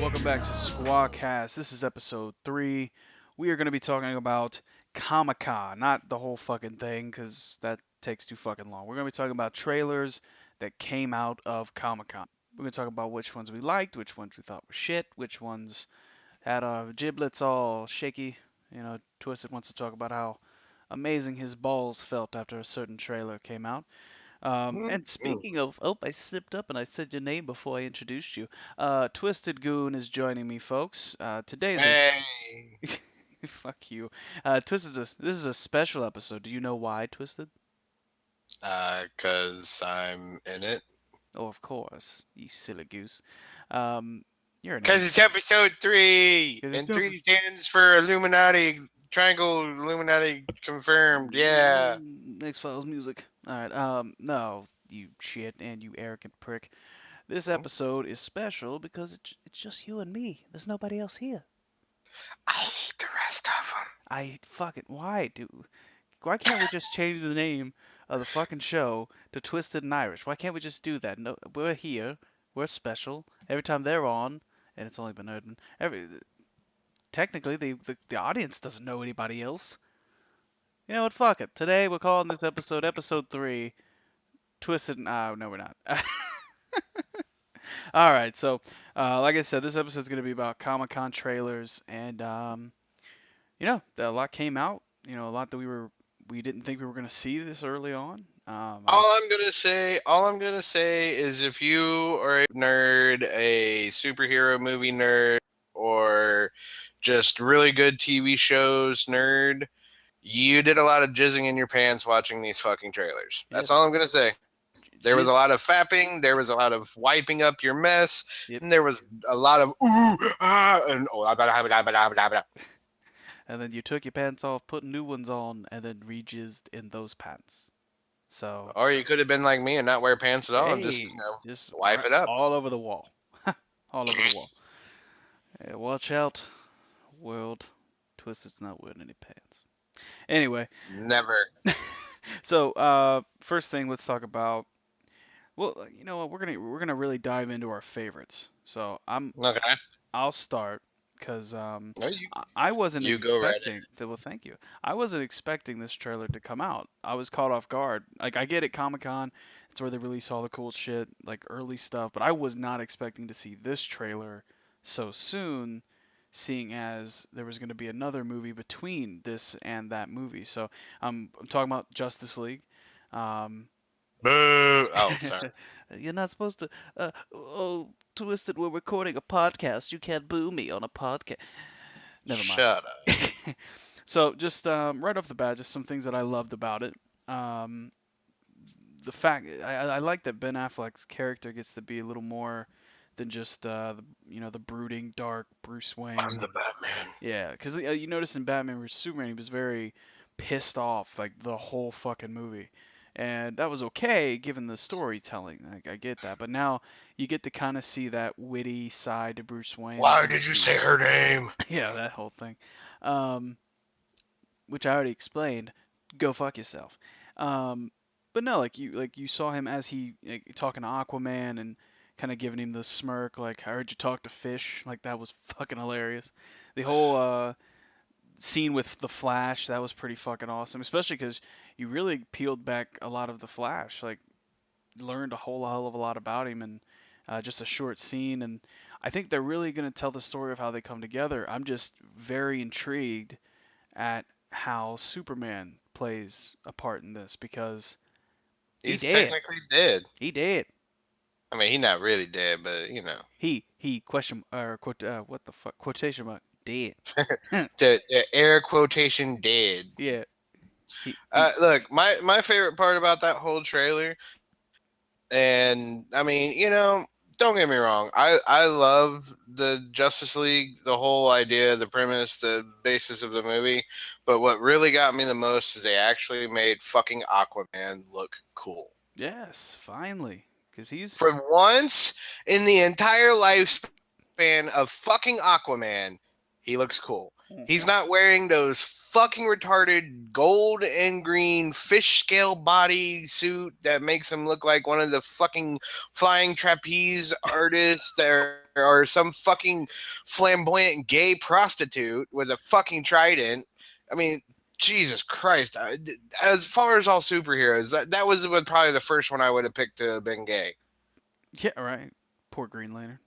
Welcome back to SquaaCast. This is episode 3. We are going to be talking about Comic Con, not the whole fucking thing, because that takes too fucking long. We're going to be talking about trailers that came out of Comic Con. We're going to talk about which ones we liked, which ones we thought were shit, which ones had our giblets all shaky. Twisted wants to talk about how amazing his balls felt after a certain trailer came out. And Mm. speaking of, I slipped up and I said your name before I introduced you. Twisted Goon is joining me, folks. Today's a Hey, fuck you. This is a special episode. Do you know why, Twisted? 'cause I'm in it. Oh, of course, you silly goose. Um, you're an 'Cause idiot. it's episode 3, 'Cause and 3 stands for Illuminati, Triangle Illuminati confirmed, yeah. X Files music. All right. No, you shit and you arrogant prick. This Hmm? episode is special because it's just you and me. There's nobody else here. I hate the rest of them. I fucking why, dude? Why can't we just change the name of the fucking show to Twisted and Irish? Why can't we just do that? No, we're here. We're special. Every time they're on, and it's only been heard. Technically, the audience doesn't know anybody else. You know what? Fuck it. Today we're calling this episode 3, Twisted. No, we're not. All right. So, like I said, this episode is gonna be about Comic Con trailers, and a lot came out. A lot that we didn't think we were gonna see this early on. All I'm gonna say is if you are a nerd, a superhero movie nerd, or just really good TV shows nerd, you did a lot of jizzing in your pants watching these fucking trailers. That's Yep. all I'm gonna say. There was Jizz. a lot of fapping, there was a lot of wiping up your mess, Yep. and there was a lot of ooh, and oh, blah, blah, blah. And then you took your pants off, put new ones on, and then rejizzed in those pants. So, Or you could have been like me and not wear pants at all and just, hey, just wipe it up. all over the wall. All over the wall. Hey, watch out, world. Twisted's not wearing any pants. Anyway, Never. so first thing, let's talk about. Well, you know what? We're gonna really dive into our favorites. So Okay. I'll start because No, you I wasn't you go right expecting. Well, thank you. I wasn't expecting this trailer to come out. I was caught off guard. Like I get it, Comic Con. It's where they release all the cool shit, like early stuff. But I was not expecting to see this trailer so soon, seeing as there was going to be another movie between this and that movie. So I'm talking about Justice League. Um, Boo. Oh, sorry. You're not supposed to. Oh, Twisted, we're recording a podcast. You can't boo me on a podcast. Never mind. Shut up. So, just right off the bat, just some things that I loved about it. Um, the fact I like that Ben Affleck's character gets to be a little more than just the brooding, dark Bruce I'm Wayne. the Batman. Yeah, because you notice in Batman vs Superman, he was very pissed off like the whole fucking movie, and that was okay given the storytelling. Like, I get that, but now you get to kind of see that witty side to Bruce Wayne that Why you did you see. say her name? Yeah, that whole thing, um, which I already explained. Go fuck yourself. Um, but no, like you saw him as he like, talking to Aquaman and kind of giving him the smirk, like I heard you talk to fish. Like that was fucking hilarious. The whole scene with the Flash, that was pretty fucking awesome, especially because you really peeled back a lot of the Flash, like learned a whole hell of a lot about him in just a short scene, and I think they're really going to tell the story of how they come together. I'm just very intrigued at how Superman plays a part in this because he He's dead. technically dead. He dead. I mean, he's not really dead, but He question or quote what the fuck quotation mark dead. the air quotation dead. Yeah. He Look, my favorite part about that whole trailer, and I mean, don't get me wrong, I love the Justice League, the whole idea, the premise, the basis of the movie. But what really got me the most is they actually made fucking Aquaman look cool. yes, finally, because he's For once in the entire lifespan of fucking Aquaman, he looks cool. He's not wearing those fucking retarded gold and green fish scale body suit that makes him look like one of the fucking flying trapeze artists or some fucking flamboyant gay prostitute with a fucking trident. I mean, Jesus Christ. As far as all superheroes, that was probably the first one I would have picked to have been gay. Yeah, right. Poor Green Lantern.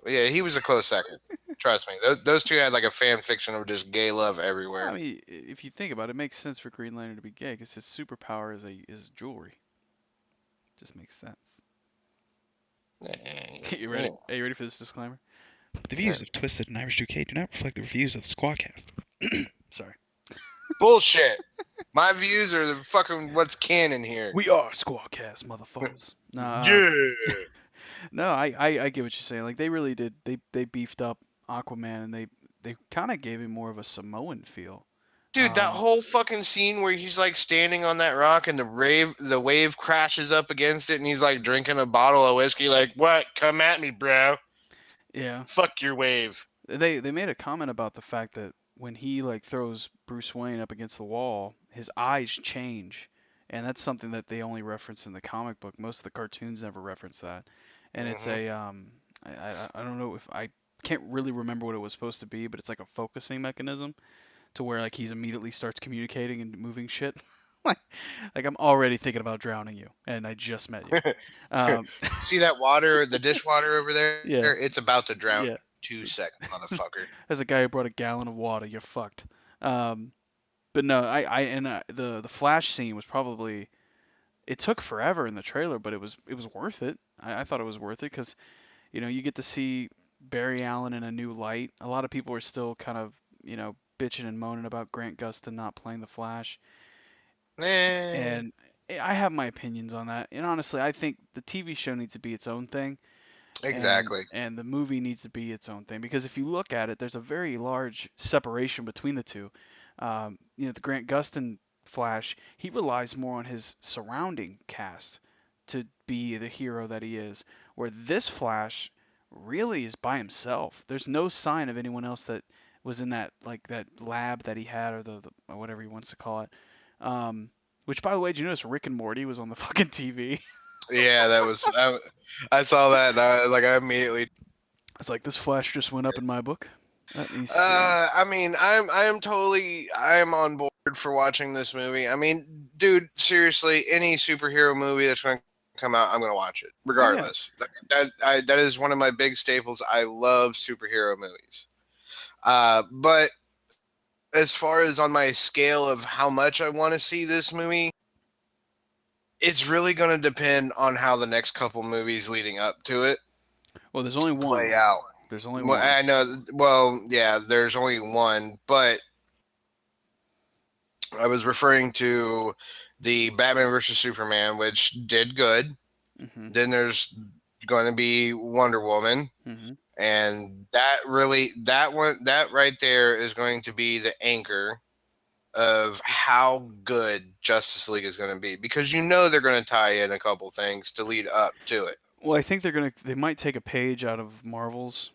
Yeah, he was a close second. Trust me. Those two had like a fan fiction of just gay love I everywhere. mean, if you think about it, it makes sense for Green Lantern to be gay because his superpower is jewelry. Just makes sense. You Yeah. ready? Are you ready for this disclaimer? The views of Twisted and Irish 2K do not reflect the reviews of SquaaCast. Sorry. Bullshit. My views are the fucking what's canon here. We are SquaaCast, motherfuckers. Nah, Yeah. no, I get what you're saying. Like they really did. They beefed up Aquaman and they kind of gave him more of a Samoan feel. Dude, that whole fucking scene where he's like standing on that rock and the wave crashes up against it and he's like drinking a bottle of whiskey like, "What? Come at me, bro. Yeah. Fuck your wave." They made a comment about the fact that when he like throws Bruce Wayne up against the wall, his eyes change, and that's something that they only reference in the comic book. Most of the cartoons never reference that, and it's Mhm. a I don't know if I can't really remember what it was supposed to be, but it's like a focusing mechanism to where like he's immediately starts communicating and moving shit. like like I'm already thinking about drowning you, and I just met you. Um, See that water, the dishwater over there? It's yeah, about to drown you in yeah. 2 seconds, motherfucker. As a guy who brought a gallon of water, you're fucked. Um, but no, the Flash scene was probably it took forever in the trailer, but it was worth it. I thought it was worth it because you get to see Barry Allen in a new light. A lot of people are still kind of bitching and moaning about Grant Gustin not playing the Flash, Eh, and I have my opinions on that. And honestly, I think the TV show needs to be its own thing, and exactly. and the movie needs to be its own thing because if you look at it, there's a very large separation between the two. The Grant Gustin Flash, he relies more on his surrounding cast to be the hero that he is, where this Flash really is by himself. There's no sign of anyone else that was in that like that lab that he had or the or whatever he wants to call it. Um, which by the way, did you notice Rick and Morty was on the fucking TV? Yeah, I saw that and I immediately. It's like this Flash just went up in my book. Let me see. I mean, I am on board for watching this movie. I mean, dude, seriously, any superhero movie that's going to come out, I'm going to watch it, Oh yeah. regardless. That is one of my big staples. I love superhero movies. But as far as on my scale of how much I want to see this movie, it's really going to depend on how the next couple movies leading up to it Well, there's only play one. out. There's only Well, one. I know. Well, yeah, there's only one, but I was referring to the Batman versus Superman, which did good. Mhm. Then there's going to be Wonder Woman, Mhm. and that right there is going to be the anchor of how good Justice League is going to be because they're going to tie in a couple things to lead up to it. Well, I think they might take a page out of Marvel's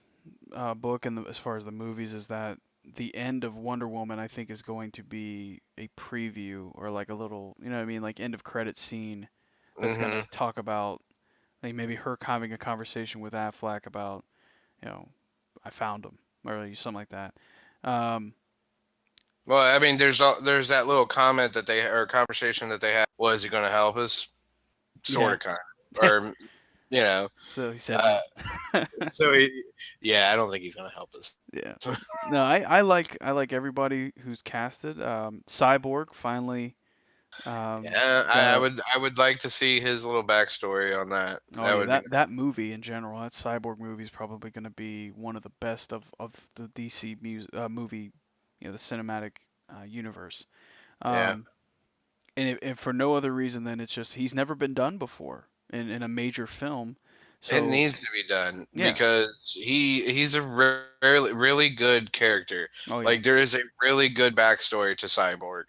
book, and as far as the movies, is that the end of Wonder Woman, I think, is going to be a preview or like a little, you know what I mean, like end of credit scene that's gonna Hmm. talk about like maybe her having a conversation with Affleck about, you know, I found him or something like that. Um, Well, I mean, there's that little comment that they or conversation that they had. Was he going to help us? Sort yeah. of, kind of, or you know. So he said Uh, no. so yeah, I don't think he's going to help us. Yeah. No, I like everybody who's casted. Cyborg finally Yeah, got a I would like to see his little backstory on that. oh That yeah, would be that movie in general, that Cyborg movie is probably going to be one of the best of the DC movie, the cinematic universe. yeah. Um, and if for no other reason than it's just he's never been done before in a major film. It So needs to be done yeah, because he's a really good character. oh yeah, Like there is a really good backstory to Cyborg,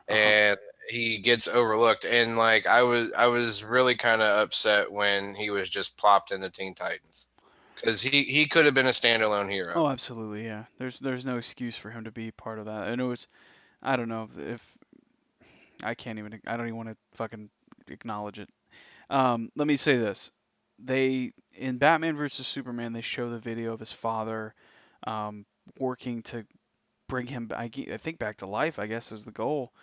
uh huh. and he gets overlooked. And I was really kind of upset when he was just plopped in the Teen Titans because he could have been a standalone hero. Oh, absolutely, yeah. There's no excuse for him to be part of that. I know it's I don't know if I can't even I don't even want to fucking acknowledge it. Let me say this. They in Batman versus Superman they show the video of his father um, working to bring him I think back to life, I guess is the goal.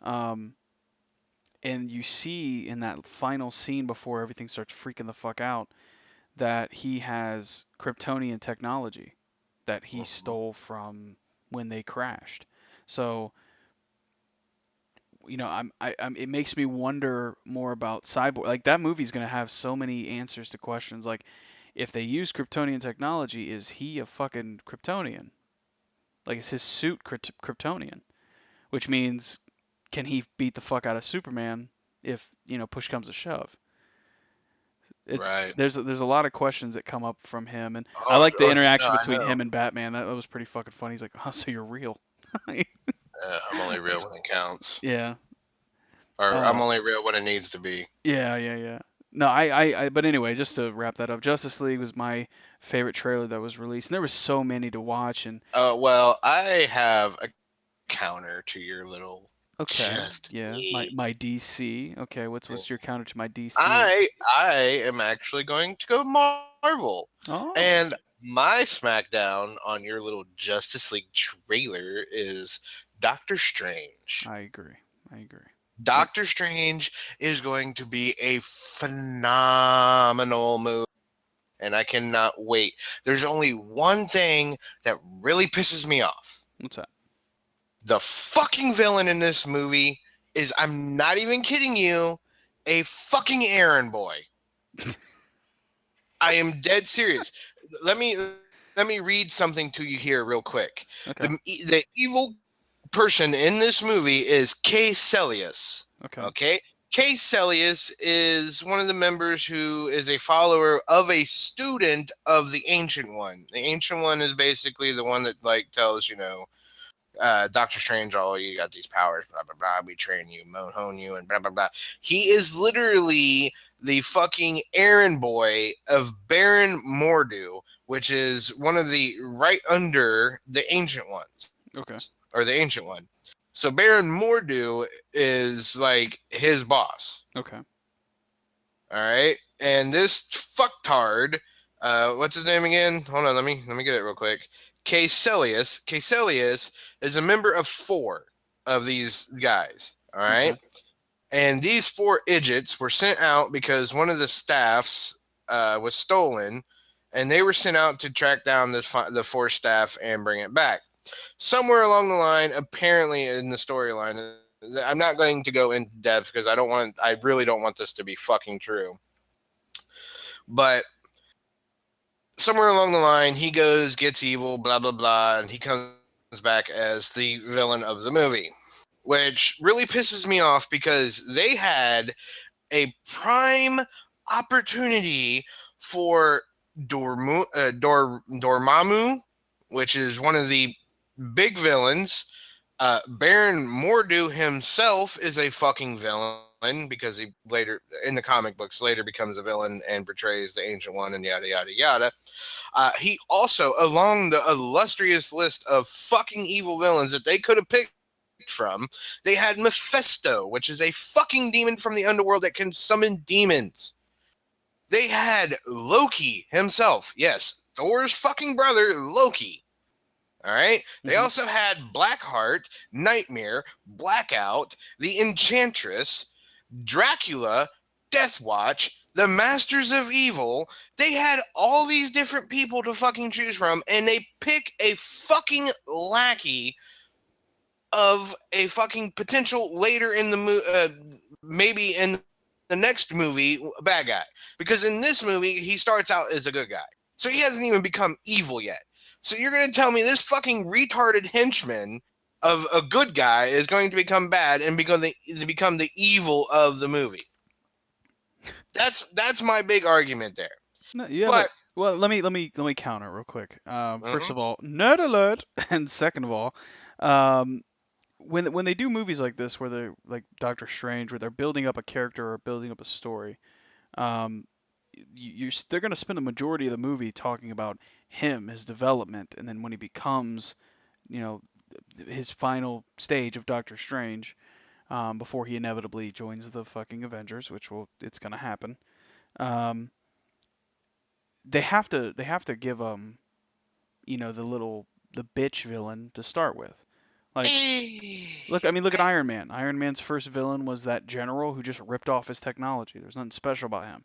Um, and you see in that final scene before everything starts freaking the fuck out that he has Kryptonian technology that he Mhm. stole from when they crashed. So, I'm it makes me wonder more about Cyborg. Like that movie's gonna have so many answers to questions. Like, if they use Kryptonian technology, is he a fucking Kryptonian? Like, is his suit Kryptonian? Which means, can he beat the fuck out of Superman if push comes to shove? It's Right. there's a lot of questions that come up from him, and I Oh, like the no, interaction I between know. him and Batman. That was pretty fucking funny. He's like, "Oh, so you're real?" I'm only real when it counts, Yeah. or Uh, I'm only real when it needs to be. yeah, yeah, yeah. No, but anyway, just to wrap that up, Justice League was my favorite trailer that was released, and there was so many to watch. And Well, I have a counter to your little okay, just yeah, my me. my DC. Okay, what's your counter to my DC? I am actually going to go Marvel, Oh, and my SmackDown on your little Justice League trailer is Doctor Strange. I agree. I agree. What? Doctor Strange is going to be a phenomenal movie, and I cannot wait. There's only one thing that really pisses me off. What's that? The fucking villain in this movie is, I'm not even kidding you, a fucking errand boy. I am dead serious. Let me let me read something to you here real quick. Okay. The evil person in this movie is Kay Celius. Okay. Okay? Kay Celius is one of the members who is a follower of a student of the Ancient One. The Ancient One is basically the one that like tells, Doctor Strange, oh, you got these powers, blah blah blah. We train you, hone you, and blah blah blah. He is literally the fucking errand boy of Baron Mordo, which is one of the right under the Ancient Ones, Okay. or the Ancient One. So Baron Mordo is like his boss. Okay. All right, and this fucktard, what's his name again? Hold on, let me get it real quick. Caecilius. Caecilius is a member of four of these guys. All right, Okay. and these four idiots were sent out because one of the staffs was stolen, and they were sent out to track down the four staff and bring it back. Somewhere along the line, apparently in the storyline, I'm not going to go into depth because I really don't want this to be fucking true. But somewhere along the line, he goes, gets evil, blah blah blah, and he comes back as the villain of the movie, which really pisses me off because they had a prime opportunity for Dormammu, which is one of the big villains. Baron Mordo himself is a fucking villain because he later, in the comic books, later becomes a villain and betrays the Ancient One and yada yada yada. He also, along the illustrious list of fucking evil villains that they could have picked from, they had Mephisto, which is a fucking demon from the underworld that can summon demons. They had Loki himself. Yes, Thor's fucking brother, Loki. All right. They Mhm. also had Blackheart, Nightmare, Blackout, the Enchantress, Dracula, Deathwatch, the Masters of Evil. They had all these different people to fucking choose from, and they pick a fucking lackey of a fucking potential later in the maybe in the next movie, bad guy. Because in this movie, he starts out as a good guy. So he hasn't even become evil yet. So you're going to tell me this fucking retarded henchman of a good guy is going to become bad and become the evil of the movie? That's my big argument there. No, yeah, But but well, let me counter real quick. First mhm, of all, nerd alert, and second of all, um, when they do movies like this, where they're like Doctor Strange, where they're building up a character or building up a story, um, they're going to spend a majority of the movie talking about him, his development, and then when he becomes, you know, his final stage of Doctor Strange, before he inevitably joins the fucking Avengers, which will it's going to happen. Um, they have to give the bitch villain to start with. Like, look, I mean, look at Iron Man. Iron Man's first villain was that general who just ripped off his technology. There's nothing special about him.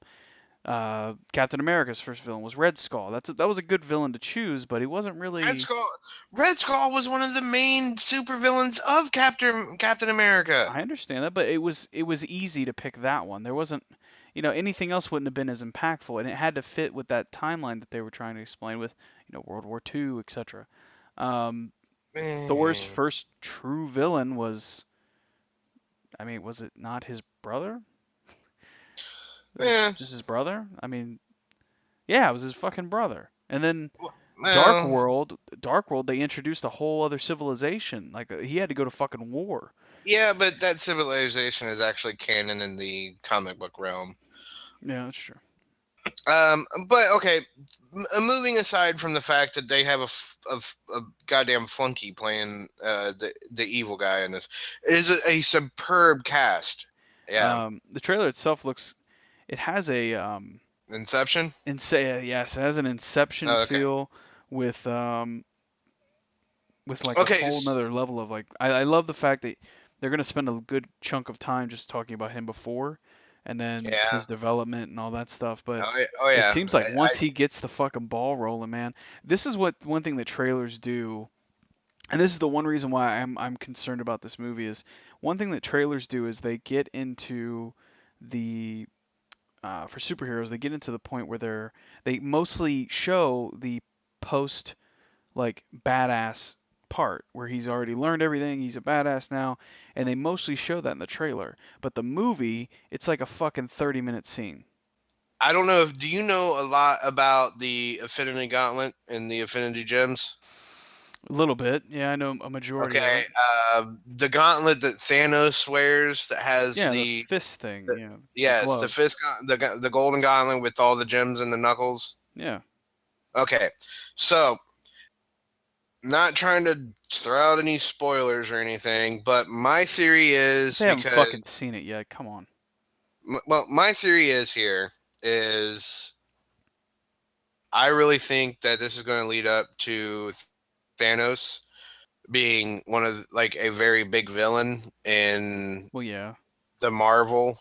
Captain America's first villain was Red Skull. That was a good villain to choose, but he wasn't Red really. Skull. Red Skull was one of the main supervillains of Captain America. I understand that, but it was easy to pick that one. There wasn't, anything else wouldn't have been as impactful, and it had to fit with that timeline that they were trying to explain with, World War II, etc. Um, Thor's Eh, first true villain was, I mean, was it not his brother? It was eh, just his brother. I mean, yeah, it was his fucking brother. And then Dark well, World, Dark World, they introduced a whole other civilization. Like he had to go to fucking war. yeah, but that civilization is actually canon in the comic book realm. Yeah, that's true. But okay, moving aside from the fact that they have a goddamn flunky playing the evil guy in this, it is a superb cast. Yeah, The trailer itself looks. It has a Inception. yes, it has an Inception Oh, okay, feel with um with like a okay, whole nother level of like. I love the fact that they're gonna spend a good chunk of time just talking about him before, and then yeah, his development and all that stuff. But oh it yeah, seems like once he gets the fucking ball rolling, man, this is what one thing that trailers do, and this is the one reason why I'm concerned about this movie is one thing that trailers do is they get into the for superheroes they get into the point where they mostly show the post like badass part where he's already learned everything, he's a badass now, and they mostly show that in the trailer. But the movie, it's like a fucking 30-minute scene. I don't know if do you know a lot about the Affinity Gauntlet and the Affinity Gems? A little bit, yeah, I know a majority of Okay, it. the gauntlet that Thanos wears that has Yeah, the the, fist thing, the yeah, the yeah, it's the glove. the golden gauntlet with all the gems and the knuckles. Yeah, Okay, so not trying to throw out any spoilers or anything, but my theory is they haven't because fucking seen it yet. Come on. well, my theory is here is I really think that this is going to lead up to Thanos being one of like a very big villain in Well, yeah, the Marvel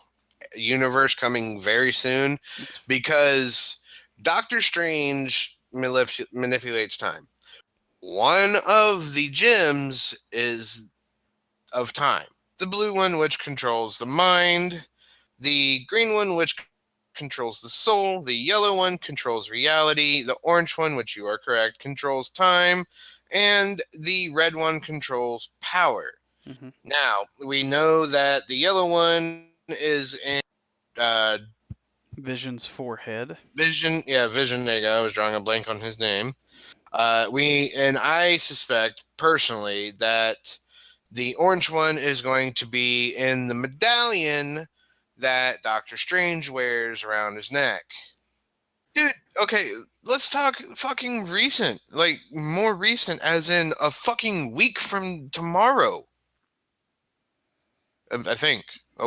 universe coming very soon it's because Doctor Strange manipulates time. One of the gems is of time. The blue one, which controls the mind, the green one, which controls the soul, the yellow one controls reality, the orange one, which you are correct, controls time, and the red one controls power. hmm Now, we know that the yellow one is in uh, Vision's forehead. Vision. Yeah, Vision. There you go. I was drawing a blank on his name. I suspect personally that the orange one is going to be in the medallion that Doctor Strange wears around his neck. Dude, okay, let's talk fucking recent. Like, more recent, as in a fucking week from tomorrow. I think. A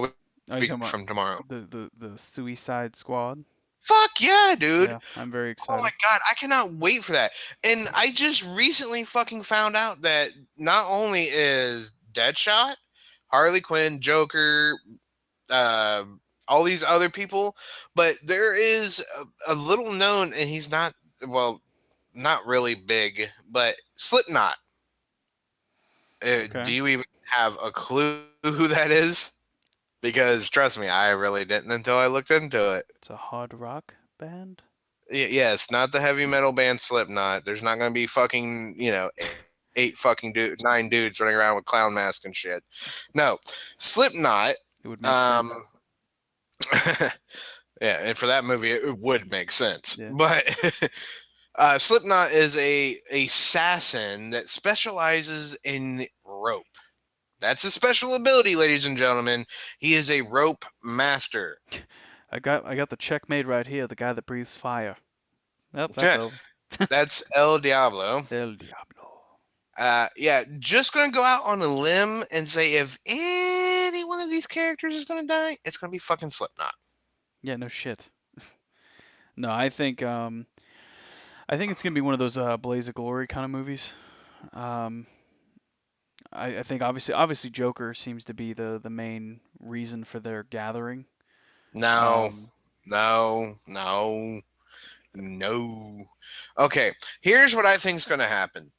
Are you week talking about from tomorrow. the Suicide Squad? Fuck yeah, dude. Yeah, I'm very Oh my excited. god, I cannot wait for that. And I just recently fucking found out that not only is Deadshot, Harley Quinn, Joker, uh, all these other people, but there is a little known, and he's not, well, not really big, but Slipknot. Okay, Do you even have a clue who that is? Because trust me, I really didn't until I looked into it. it's a hard rock band. Yes, not the heavy metal band Slipknot. There's not going to be fucking, eight fucking nine dudes running around with clown masks and shit. No, Slipknot. It would make sense. Um, yeah, and for that movie, it would make sense. Yeah. But Slipknot is a assassin that specializes in rope. That's a special ability, ladies and gentlemen. He is a rope master. I got the checkmate right here. The guy that breathes fire. Yep, that's over. That's El Diablo. El Diablo. Yeah, just gonna go out on a limb and say if any one of these characters is gonna die, it's gonna be fucking Slipknot. Yeah, no shit. No, I think it's gonna be one of those Blaze of Glory kind of movies. Um, I think obviously Joker seems to be the main reason for their gathering. No, Um, no, no, no. Okay, here's what I think's gonna happen.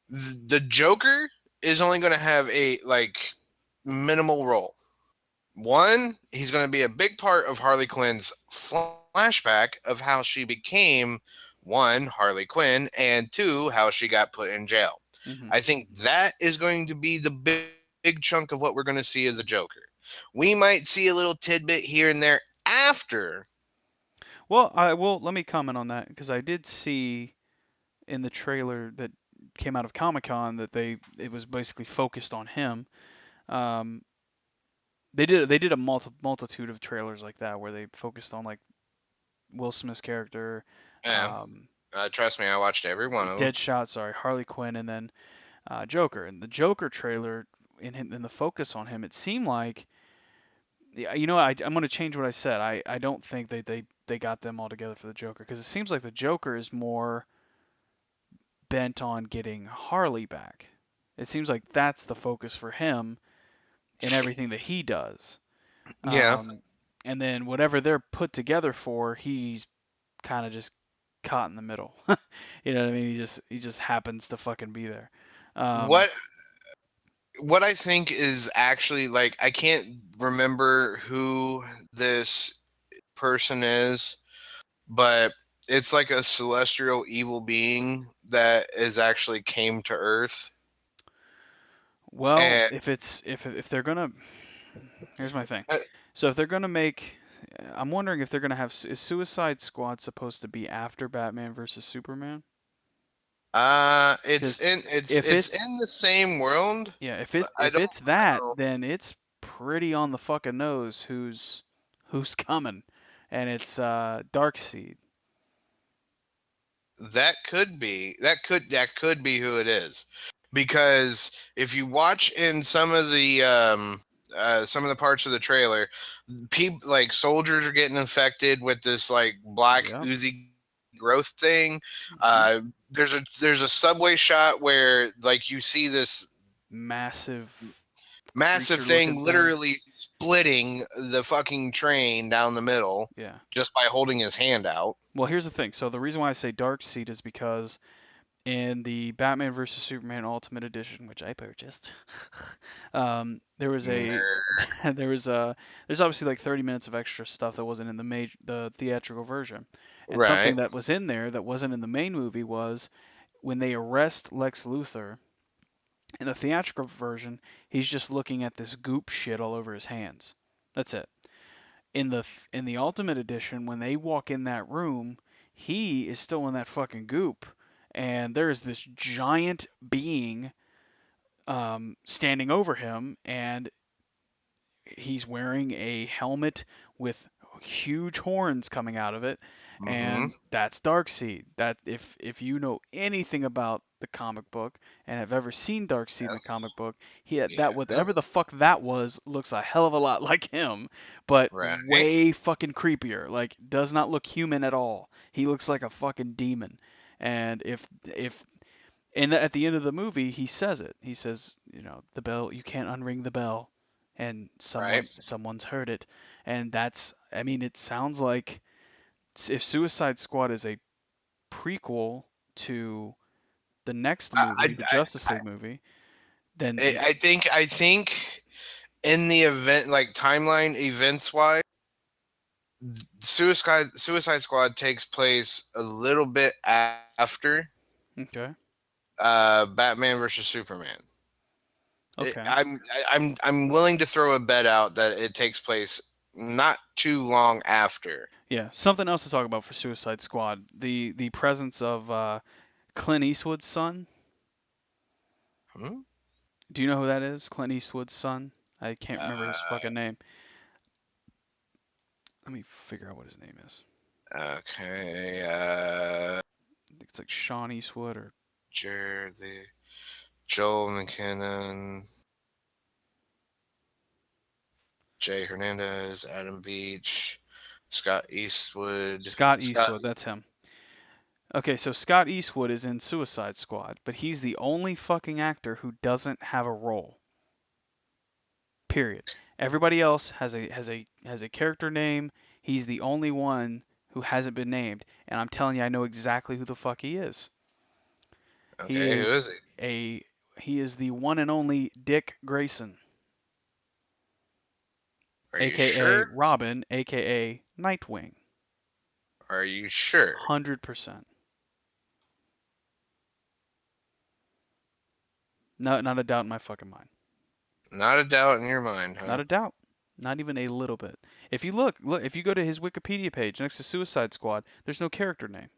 The Joker is only gonna have a like minimal role. One, he's going to be a big part of Harley Quinn's flashback of how she became one, Harley Quinn, and two, how she got put in jail. mhm. I think that is going to be the big chunk of what we're going to see of the Joker. We might see a little tidbit here and there after. Well, I will let me comment on that because I did see in the trailer that came out of Comic Con that it was basically focused on him. Um, they did a multitude of trailers like that where they focused on like Will Smith's character, Yeah, um, trust me, I watched every one of them. Deadshot, sorry, Harley Quinn, and then Joker. And the Joker trailer in the focus on him, it seemed like, yeah, I'm going to change what I said. I don't think they got them all together for the Joker because it seems like the Joker is more bent on getting Harley back. It seems like that's the focus for him in everything that he does. Yeah. Um, and then whatever they're put together for, he's kind of just caught in the middle. You know what I mean? He just happens to fucking be there. Um, What what I think is actually like I can't remember who this person is, but it's like a celestial evil being that is actually came to Earth. well, And if they're gonna, here's my thing. uh, So if they're gonna make, I'm wondering if they're gonna have, is Suicide Squad supposed to be after Batman versus Superman? it's Because in it's if it's it's in the same world. yeah, But if it's that, know. then it's pretty on the fucking nose who's coming, and it's Darkseid. That could be who it is, because if you watch in some of the parts of the trailer, people like soldiers are getting infected with this like black Yep. oozy growth thing. Hmm. There's a subway shot where like you see this Massive massive creature-looking thing thing. literally splitting the fucking train down the middle Yeah. just by holding his hand out. Well, here's the thing. So the reason why I say Darkseid is because in the Batman vs Superman Ultimate Edition, which I purchased, there was a Nerd. there was a there's obviously like 30 minutes of extra stuff that wasn't in the theatrical version, and something Right. that was in there that wasn't in the main movie was when they arrest Lex Luthor in the theatrical version, he's just looking at this goop shit all over his hands. That's it. In the Ultimate Edition, when they walk in that room, he is still in that fucking goop, and there is this giant being standing over him, and he's wearing a helmet with huge horns coming out of it, Mm-hmm. and that's Darkseid. That if you know anything about the comic book and have ever seen Darkseid in the Yes. comic book, he had that whatever Yes. the fuck that was looks a hell of a lot like him, but Right. way fucking creepier. Like does not look human at all. He looks like a fucking demon. And if and at the end of the movie, he says it. He says, the bell, you can't unring the bell, and Right. someone's heard it, and that's. I mean, it sounds like if Suicide Squad is a prequel to the next I, movie, the Justice League movie, then I think in the event like timeline events wise, Suicide Squad takes place a little bit after okay, Batman versus Superman. It, okay, I'm I'm willing to throw a bet out that it takes place not too long after. yeah. Something else to talk about for Suicide Squad: the presence of Clint Eastwood's son. Hmm? Do you know who that is? Clint Eastwood's son. I can't remember his Uh, fucking name. Let me figure out what his name is. Okay, I think it's like Sean Eastwood or Jared Lee, Joel McKinnon, Jay Hernandez, Adam Beach, Scott Eastwood, Scott Scott. Eastwood. That's him. Okay, so Scott Eastwood is in Suicide Squad, but he's the only fucking actor who doesn't have a role. Period. Everybody else has a character name. He's the only one who hasn't been named, and I'm telling you, I know exactly who the fuck he is. He Okay, is who is he? a he is the one and only Dick Grayson, Are you aka sure? Robin, aka Nightwing. Are you sure? 100%. No, not a doubt in my fucking mind. Not a doubt in your mind, Not huh? a doubt. Not even a little bit. If you look, if you go to his Wikipedia page next to Suicide Squad, there's no character name.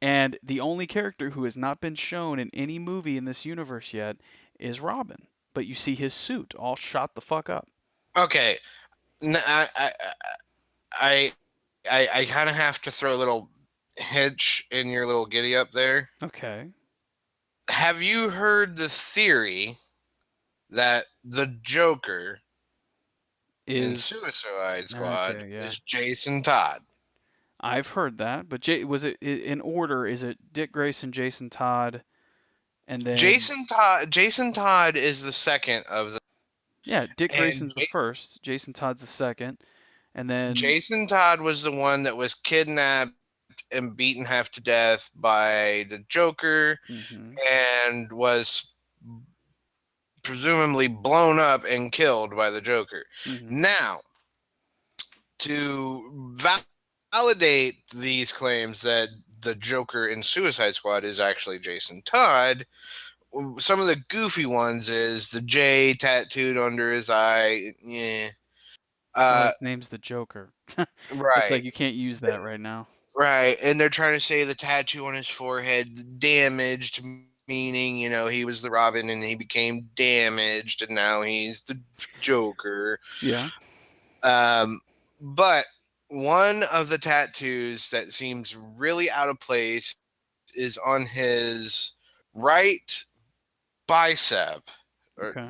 And the only character who has not been shown in any movie in this universe yet is Robin. But you see his suit all shot the fuck up. Okay, I, I kind of have to throw a little hitch in your little giddy up there. Okay. Have you heard the theory that the Joker in Is Suicide Squad okay, yeah. is Jason Todd? I've heard that, but was it in order? Is it Dick Grayson, Jason Todd, and then Jason Todd is the second of the, yeah, Dick and Grayson's the first, Jason Todd's the second, and then Jason Todd was the one that was kidnapped and beaten half to death by the Joker mhm, and was presumably blown up and killed by the Joker. mhm, Now, to validate these claims that the Joker in Suicide Squad is actually Jason Todd, some of the goofy ones is the J tattooed under his eye. Yeah. well, Uh, his name's the Joker. It's right. like you can't use that right now. Right. And they're trying to say the tattoo on his forehead damaged, meaning, he was the Robin and he became damaged and now he's the Joker. Yeah. Um, but one of the tattoos that seems really out of place is on his right bicep. Or Okay.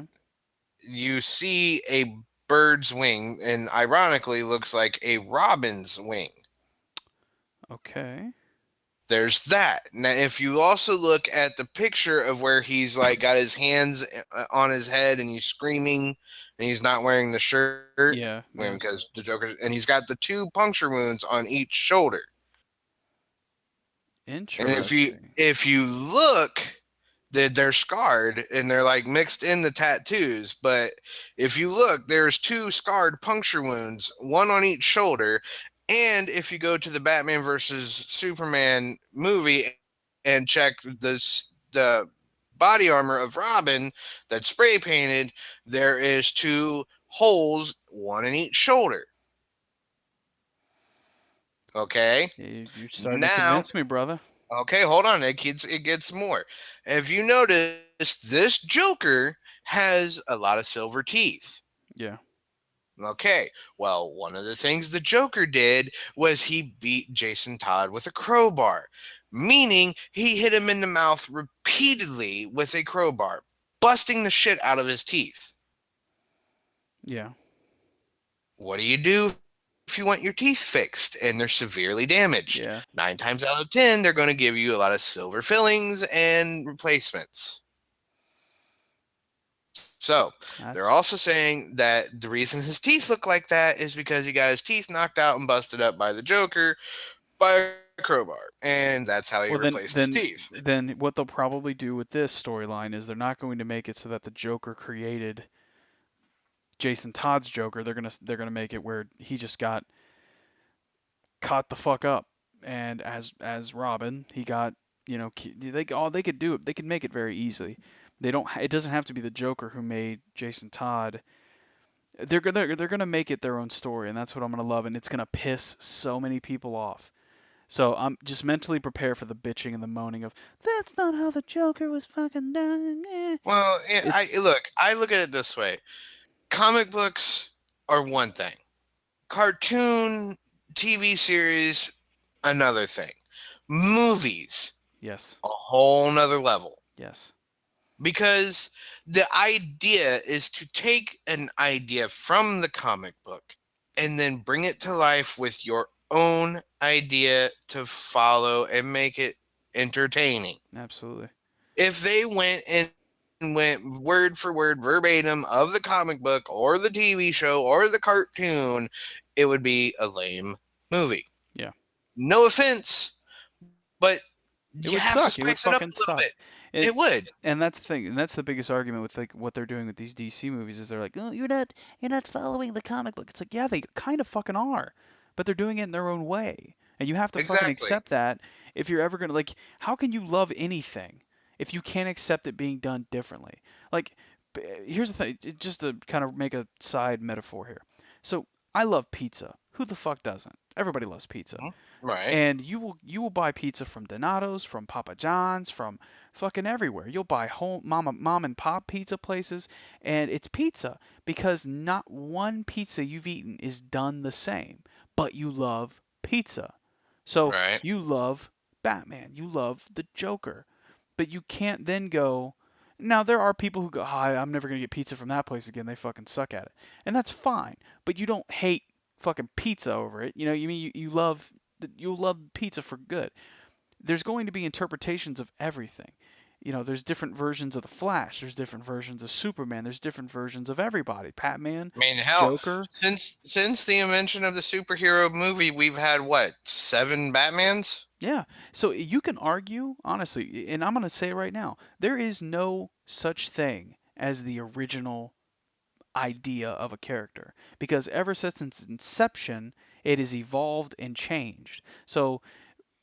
you see a bird's wing, and ironically, looks like a robin's wing. Okay. There's that. Now, if you also look at the picture of where he's like got his hands on his head and he's screaming and he's not wearing the shirt Yeah. Yeah. because the Joker, and he's got the two puncture wounds on each shoulder. And Interesting. if you look, they're scarred and they're like mixed in the tattoos. But if you look, there's two scarred puncture wounds, one on each shoulder. And if you go to the Batman versus Superman movie and check the body armor of Robin that's spray painted, there is two holes, one in each shoulder. Okay. You're starting to Now, convince me, brother. okay, hold on. It gets more. Have you noticed this Joker has a lot of silver teeth? Yeah. Okay, well, one of the things the Joker did was he beat Jason Todd with a crowbar, meaning he hit him in the mouth repeatedly with a crowbar, busting the shit out of his teeth. Yeah. What do you do if you want your teeth fixed and they're severely damaged? Nine Yeah. times out of 10, they're going to give you a lot of silver fillings and replacements. So they're That's also saying that the reason his teeth look like that is because he got his teeth knocked out and busted up by the Joker by a crowbar, and that's how he well replaced then his then teeth. then what they'll probably do with this storyline is they're not going to make it so that the Joker created Jason Todd's Joker. They're gonna make it where he just got caught the fuck up, and as Robin, he got they could do it. They could make it very easily. They don't. It doesn't have to be the Joker who made Jason Todd. They're gonna make it their own story, and that's what I'm gonna love, and it's gonna piss so many people off. So I'm just mentally prepared for the bitching and the moaning of that's not how the Joker was fucking done. Well, It's I look at it this way: comic books are one thing, Cartoon, TV series, another thing. Movies, Yes. a whole nother level. Yes. Because the idea is to take an idea from the comic book and then bring it to life with your own idea to follow and make it entertaining. Absolutely. If they went word for word verbatim of the comic book or the TV show or the cartoon, it would be a lame movie. Yeah. No offense, but you It have would to suck. It spice would it up a fucking little bit. suck. It It, would. and that's the thing, and that's the biggest argument with like what they're doing with these DC movies is they're like, oh, you're not following the comic book. It's like, yeah, they kind of fucking are, but they're doing it in their own way, and you have to fucking Exactly. accept that if you're ever gonna like, how can you love anything if you can't accept it being done differently? Like, here's the thing, just to kind of make a side metaphor here. So I love pizza. Who the fuck doesn't? Everybody loves pizza. Mhm. Right. And you will buy pizza from Donato's, from Papa John's, from fucking everywhere. You'll buy mom and pop pizza places, and it's pizza because not one pizza you've eaten is done the same. But you love pizza. So Right. you love Batman, you love the Joker, but you can't then go. Now there are people who go, "Hi, I'm never gonna get pizza from that place again. They fucking suck at it," and that's fine. But you don't hate fucking pizza over it. You know, you mean you love you'll love pizza for good. There's going to be interpretations of everything. You know, there's different versions of the Flash. There's different versions of Superman. There's different versions of everybody. Batman, I mean, hell, Joker. since the invention of the superhero movie, we've had what, 7 Batmans? Yeah. So you can argue, honestly, and I'm going to say it right now, there is no such thing as the original idea of a character because ever since its inception, it has evolved and changed. So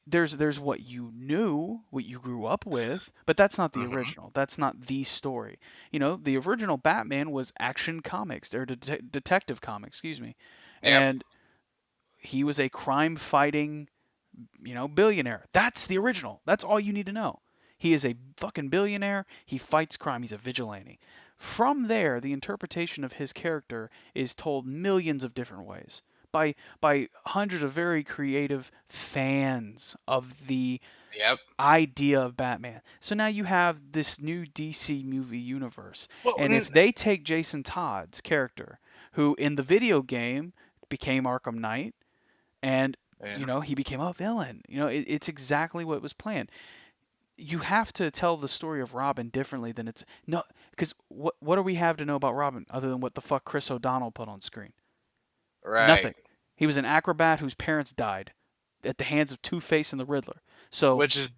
there's what you knew, what you grew up with, but that's not the Hmm. original. That's not the story. You know, the original Batman was Action Comics, or Detective Comics, excuse me, Yep. and he was a crime-fighting, billionaire. That's the original. That's all you need to know. He is a fucking billionaire. He fights crime. He's a vigilante. From there, the interpretation of his character is told millions of different ways by hundreds of very creative fans of the Yep. idea of Batman. So now you have this new DC movie universe. Well, And if they take Jason Todd's character, who in the video game became Arkham Knight, and yeah. he became a villain. It's exactly what was planned. You have to tell the story of Robin differently than it's no, because what do we have to know about Robin other than what the fuck Chris O'Donnell put on screen? Right. Nothing. He was an acrobat whose parents died at the hands of Two-Face and the Riddler. So Which is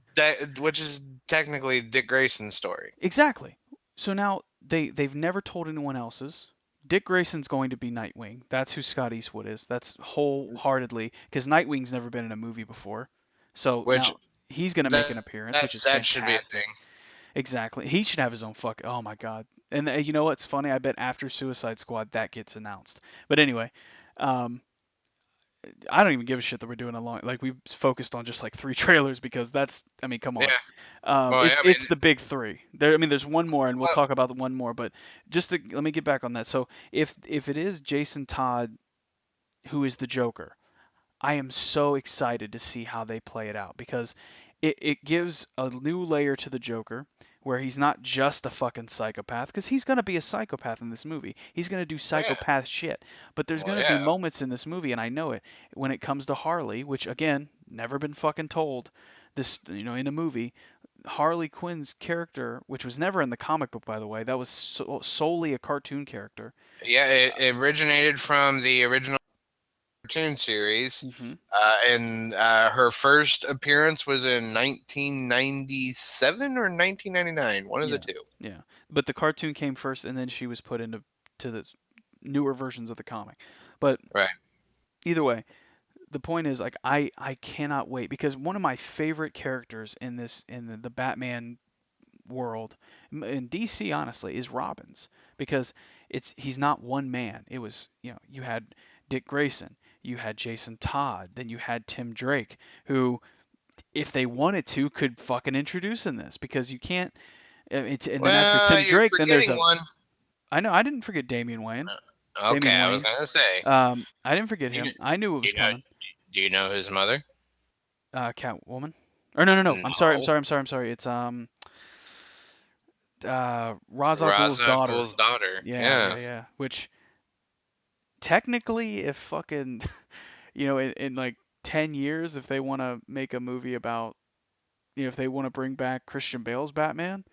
technically Dick Grayson's story. exactly. So now they've never told anyone else's. Dick Grayson's going to be Nightwing. That's who Scott Eastwood is. That's wholeheartedly because Nightwing's never been in a movie before. So Which now he's going to make that an appearance, which is that should be a thing. fantastic. Exactly. He should have his own fuck. Oh my god. And you know what's funny? I bet after Suicide Squad that gets announced. But anyway, um, I don't even give a shit that we're doing a long. Like we've focused on just like three trailers because that's. I mean, come Yeah. on. Well, It's I it's mean, the big three. There. I mean, there's one more, and we'll well, talk about the one more. But let me get back on that. So if it is Jason Todd who is the Joker, I am so excited to see how they play it out because it gives a new layer to the Joker where he's not just a fucking psychopath because he's going to be a psychopath in this movie. He's going to do yeah. psychopath shit. But there's Well, going to be yeah. moments in this movie and I know it when it comes to Harley, which again, never been fucking told this, in a movie. Harley Quinn's character, which was never in the comic book by the way, that was solely a cartoon character. Yeah, it originated from the original cartoon series, Hmm. and her first appearance was in 1997 or 1999, one of the Yeah, two. yeah. But the cartoon came first, and then she was put into the newer versions of the comic. But Right. either way, the point is like I cannot wait because one of my favorite characters in the Batman world in DC honestly is Robin's because he's not one man. It was you had Dick Grayson, you had Jason Todd, then you had Tim Drake who if they wanted to could fucking introduce in this because you can't it's and then after Well, Tim you're Drake, then there's forgetting a one. I know I didn't forget Damian Wayne. Okay, Damian I was Wayne. gonna say. I didn't forget Do you know? him. I knew it Do was you know? coming. Do you know his mother? Catwoman. Or no, no, no. I'm sorry. I'm No. sorry. I'm sorry. I'm sorry. It's Ra's al Ghul's Ra's al daughter. Ghul's daughter. Yeah, Yeah. yeah, yeah. Which technically, if fucking in like 10 years, if they want to make a movie about, if they want to bring back Christian Bale's Batman,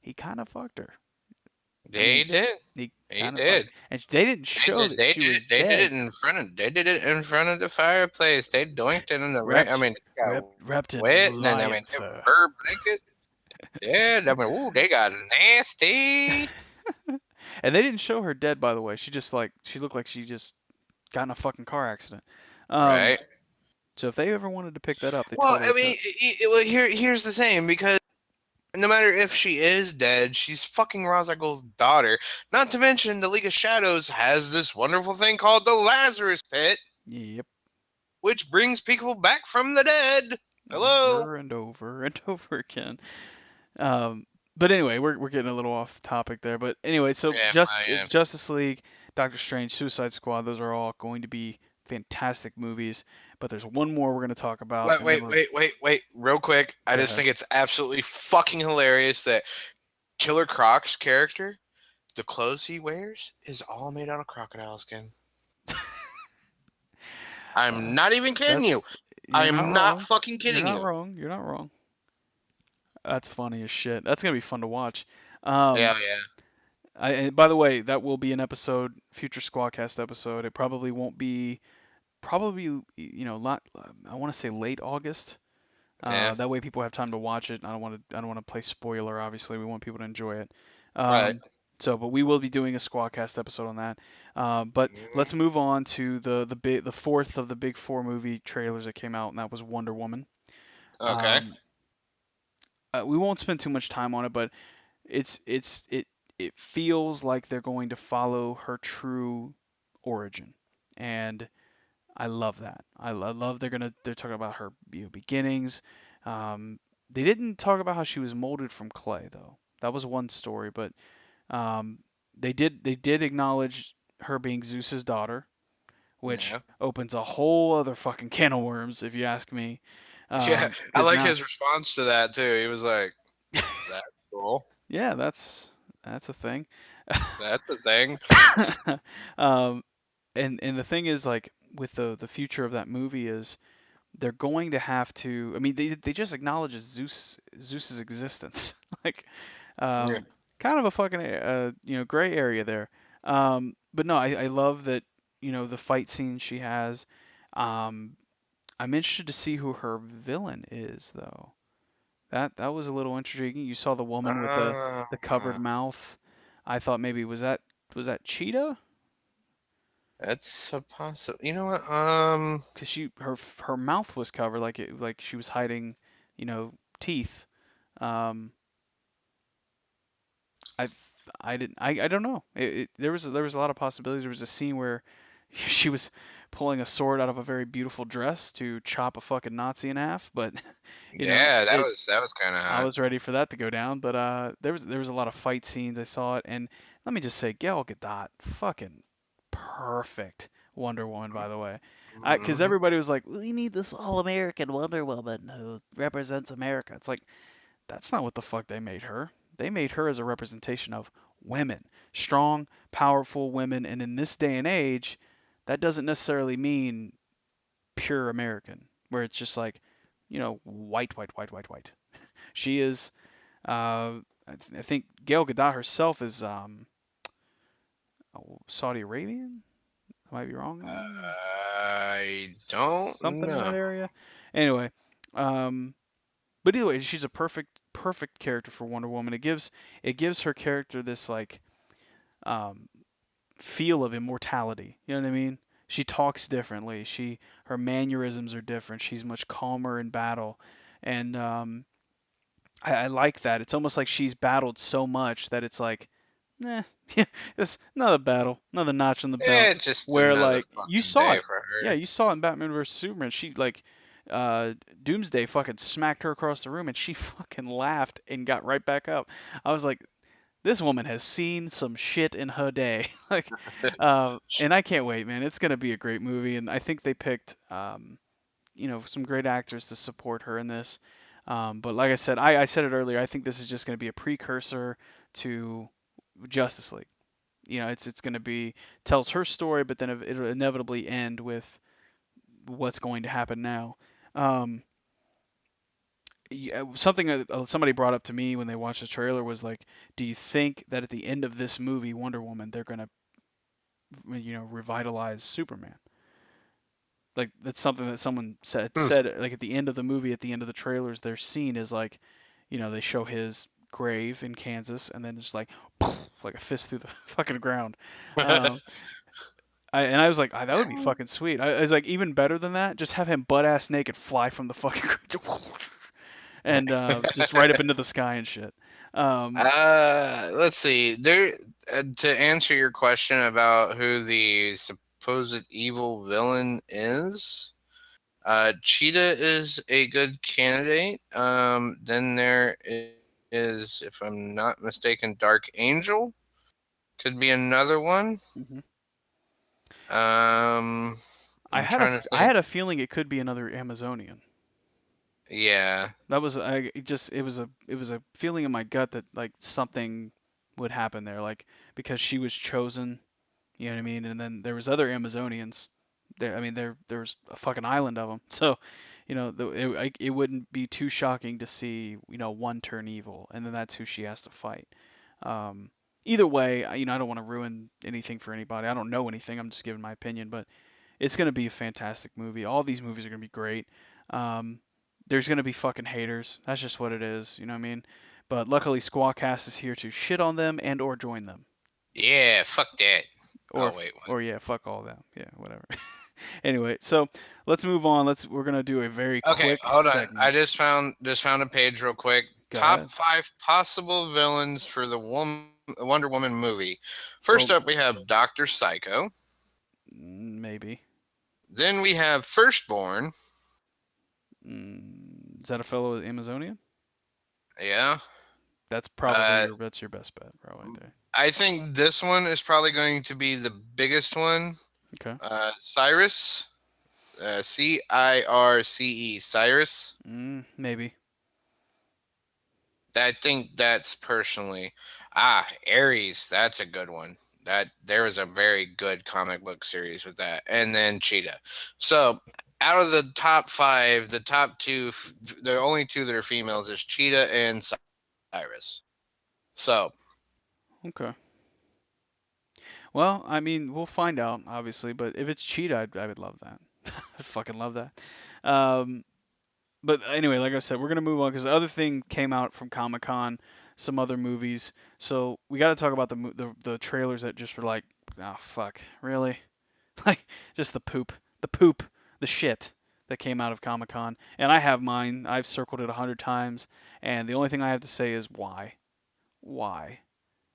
he kind of fucked her. I They mean, did. he He kind of fucked, did. and they didn't They show did. that They she did was it. They did dead. it in front of. They did it in front of the fireplace. They doinked it in the rain. Wrapped, I mean, it got wrapped in wet, and then I mean, lion they fur. fur blanket. Yeah. I mean, ooh, they got nasty. And they didn't show her dead, by the way. She looked like she just got in a fucking car accident. Um, Right. so if they ever wanted to pick that up, they Well, totally I mean, could. well, here's the thing, because no matter if she is dead, she's fucking Ra's al Ghul's daughter. Not to mention, the League of Shadows has this wonderful thing called the Lazarus Pit, Yep, which brings people back from the dead. Hello. over and over and over again. Um, but anyway, we're getting a little off topic there. But anyway, so Yeah, just I am. Justice League, Doctor Strange, Suicide Squad, those are all going to be fantastic movies. But there's one more we're going to talk about, Wait, and then wait, we're wait, wait, wait. Real quick, I go just ahead. think it's absolutely fucking hilarious that Killer Croc's character, the clothes he wears, is all made out of crocodile skin. Uh, I'm not even kidding that's you. you're not I'm not wrong. fucking You're kidding not you. wrong. You're not wrong. That's funny as shit. That's gonna be fun to watch. Yeah, Um, yeah, and by the way, that will be an episode, future SquawCast episode. It probably won't be probably lot. I want to say late August. yeah. That way people have time to watch it. I don't want to play spoiler. Obviously, we want people to enjoy it. Right. But we will be doing a SquawCast episode on that. But let's move on to the fourth of the big four movie trailers that came out, and that was Wonder Woman. Okay. Um, we won't spend too much time on it, but it feels like they're going to follow her true origin, and I love that. I love they're talking about her beginnings. Um, they didn't talk about how she was molded from clay though. That was one story, but um, they did acknowledge her being Zeus's daughter, which Yeah. opens a whole other fucking can of worms if you ask me. Yeah. I Because like now, his response to that too. He was like, "That's cool. yeah, that's a thing. That's a thing." um, and the thing is like with the future of that movie is they're going to have to. I mean, they just acknowledge Zeus's existence, like Yeah. um, kind of a fucking gray area there. But no, I love that the fight scene she has. Um, I'm interested to see who her villain is though. That was a little intriguing. You saw the woman with the covered Uh, mouth. I thought maybe was that Cheetah? that's a possible. You know what? Because her mouth was covered like she was hiding, teeth. Um, I I didn't I don't know. There was a lot of possibilities. There was a scene where she was pulling a sword out of a very beautiful dress to chop a fucking Nazi in half, but Yeah, it that was kind of I hot. was ready for that to go down, but there was a lot of fight scenes. I saw it, and let me just say, Gal Gadot, fucking perfect Wonder Woman, by the way. Because Hmm. everybody was like, we need this all-American Wonder Woman who represents America. It's like that's not what the fuck they made her. They made her as a representation of women, strong, powerful women, and in this day and age, that doesn't necessarily mean pure American, where it's just like, white, white, white, white, white. She is I think Gail Gadot herself is Saudi Arabian. I might be wrong on that. I don't Something in know. that area. Anyway, um, but anyway, she's a perfect character for Wonder Woman. It gives her character this like um, feel of immortality. You know what I mean? She talks differently. Her mannerisms are different. She's much calmer in battle, and I like that. It's almost like she's battled so much that it's like, eh, yeah, it's another battle, another notch on the belt. It's just Where another like you fucking saw day it, for yeah, her. you saw it in Batman vs Superman. She like, uh, Doomsday fucking smacked her across the room, and she fucking laughed and got right back up. I was like, This woman has seen some shit in her day. Like, and I can't wait, man. It's gonna be a great movie, and I think they picked, some great actors to support her in this. But like I said, I said it earlier. I think this is just gonna be a precursor to Justice League. It's gonna be tells her story, but then it'll inevitably end with what's going to happen now. Um, yeah, something that somebody brought up to me when they watched the trailer was like, do you think that at the end of this movie, Wonder Woman, they're gonna, revitalize Superman? Like that's something that someone said like at the end of the movie, at the end of the trailers, their scene is like, they show his grave in Kansas, and then it's like, poof, like a fist through the fucking ground. Um, and I was like, that would be fucking sweet. I was like, even better than that, just have him butt ass naked fly from the fucking and just right up into the sky and shit. Um, Let's see. There to answer your question about who the supposed evil villain is. Cheetah is a good candidate. Then there is, if I'm not mistaken, Dark Angel could be another one. mhm. I'm trying to I think. had a feeling it could be another Amazonian. Yeah, That was I it just it was a feeling in my gut that like something would happen there, like because she was chosen, you know what I mean? And then there was other Amazonians. There's a fucking island of them. So, it wouldn't be too shocking to see, one turn evil, and then that's who she has to fight. Um, Either way, I don't want to ruin anything for anybody. I don't know anything. I'm just giving my opinion, but it's gonna be a fantastic movie. All these movies are gonna be great. Um, there's gonna be fucking haters. That's just what it is. You know what I mean? But luckily, SquaaCast is here to shit on them and or join them. yeah. Fuck that. Or Oh wait, what? or yeah, fuck all that. Yeah, whatever. Anyway, so let's move on. We're gonna do a very Okay, quick hold on. I segment. just found a page real quick. Go Top ahead. 5 possible villains for the Wonder Woman movie. First Well, up, we have Doctor Psycho. maybe. Then we have Firstborn. Is that a fellow Amazonian? Yeah. That's Uh, your best bet, probably. I think this one is probably going to be the biggest one. Okay. Cyrus. Circe. Cyrus. Maybe. I think that's personally. Ares. That's a good one. That there was a very good comic book series with that, and then Cheetah. So out of the top 5, the top two, the only two that are females is Cheetah and Cyrus. So Okay. Well, I mean, we'll find out, obviously, but if it's Cheetah, I would love that. I'd fucking love that. Um, but anyway, like I said, we're gonna move on because the other thing came out from Comic Con, some other movies. So we got to talk about the trailers that just were like, oh fuck, really? Like just the poop, the shit that came out of Comic Con. And I have mine. I've circled it 100 times, and the only thing I have to say is why, why,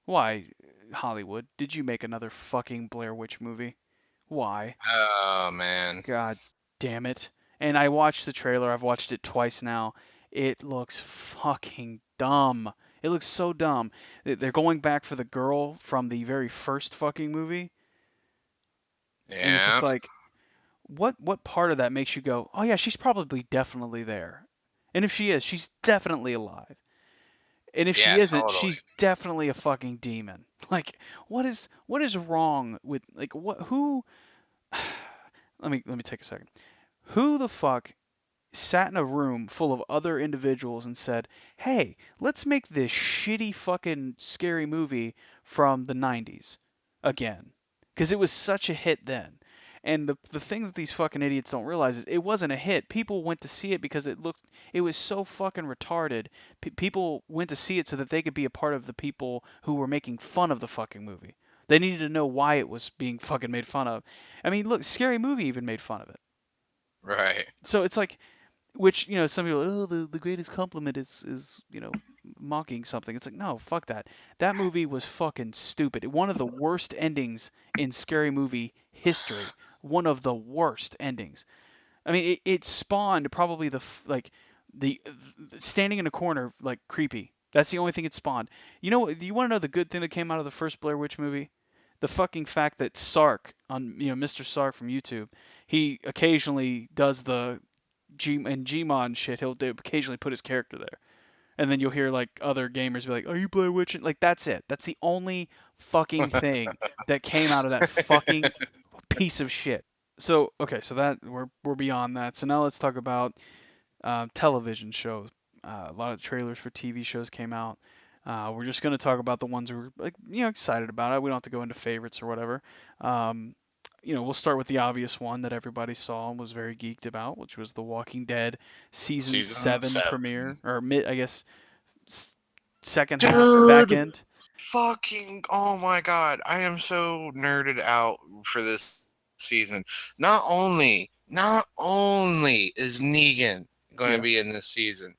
why, Hollywood? Did you make another fucking Blair Witch movie? Why? oh man. God damn it. And I watched the trailer. I've watched it twice now. It looks fucking dumb. It looks so dumb. They're going back for the girl from the very first fucking movie, and it's just Yeah. like, what part of that makes you go, "Oh yeah, she's probably definitely there." And if she is, she's definitely alive. And if she Yeah, isn't, totally. she's definitely a fucking demon. Like, what is wrong with like what who let me take a second. Who the fuck sat in a room full of other individuals and said, "Hey, let's make this shitty fucking scary movie from the 90s again." Because it was such a hit then. And the thing that these fucking idiots don't realize is it wasn't a hit. People went to see it because it was so fucking retarded. People went to see it so that they could be a part of the people who were making fun of the fucking movie. They needed to know why it was being fucking made fun of. I mean, look, Scary Movie even made fun of it. Right. So it's like, which some people, oh, the greatest compliment is mocking something. It's like, no, fuck that. That movie was fucking stupid. One of the worst endings in scary movie history. One of the worst endings. I mean, it spawned probably the standing in a corner like creepy. That's the only thing it spawned. You know, do you want to know the good thing that came out of the first Blair Witch movie? The fucking fact that Sark on Mr. Sark from YouTube, he occasionally does the G and Gmod shit. He'll occasionally put his character there, and then you'll hear like other gamers be like, "Are you Blair Witch?" Like that's it. That's the only fucking thing that came out of that fucking piece of shit. So okay, so that we're beyond that. So now let's talk about television shows. A lot of trailers for TV shows came out. We're just going to talk about the ones we're like, excited about. It. We don't have to go into favorites or whatever. Um, we'll start with the obvious one that everybody saw and was very geeked about, which was The Walking Dead season Season 7 seven. premiere or mid, I guess, second half, back Dude, end. fucking, oh my god, I am so nerded out for this season. Not only is Negan going to Yeah, be in this season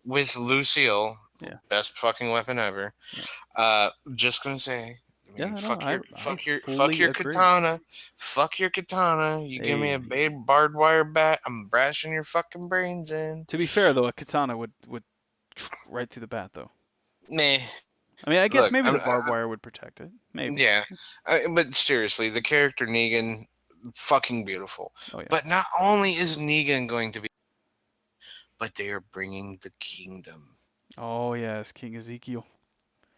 with Lucille, yeah, best fucking weapon ever. yeah, Just gonna say, I yeah. mean, I know. I fuck fully your agree. katana, fuck your katana. You give me a Hey, big barbed wire bat, I'm bashing your fucking brains in. to be fair though, a katana would right through the bat though. Meh. I mean, I guess Look, maybe the barbed wire would protect it. Maybe. yeah, but seriously, the character Negan, fucking beautiful. Oh yeah. But not only is Negan going to be, but they are bringing the kingdom, Oh yes, King Ezekiel.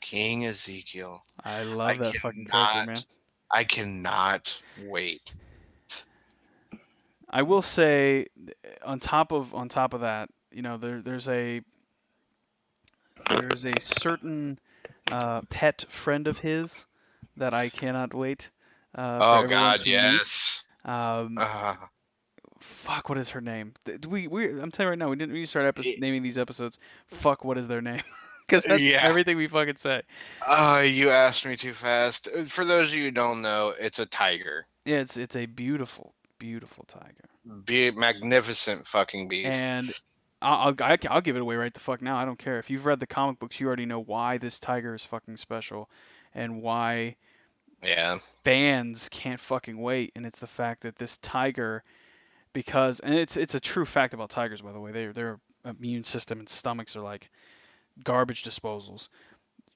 King Ezekiel. I I love that fucking character, man. cannot, I cannot wait. I will say, on top of that, there's a certain pet friend of his that I cannot wait for Oh everyone God, to meet. yes. Um, Uh, fuck, what is her name? I'm telling you right now, we didn't we start y- naming these episodes. Fuck, what is their name? Because that's yeah. everything we fucking say. You asked me too fast. For those of you who don't know, it's a tiger. Yeah, it's a beautiful, beautiful tiger. Magnificent fucking beast. And I'll give it away right the fuck now. I don't care. If you've read the comic books, you already know why this tiger is fucking special and why Yeah. fans can't fucking wait. And it's the fact that this tiger, because, and it's a true fact about tigers, by the way, their immune system and stomachs are like garbage disposals.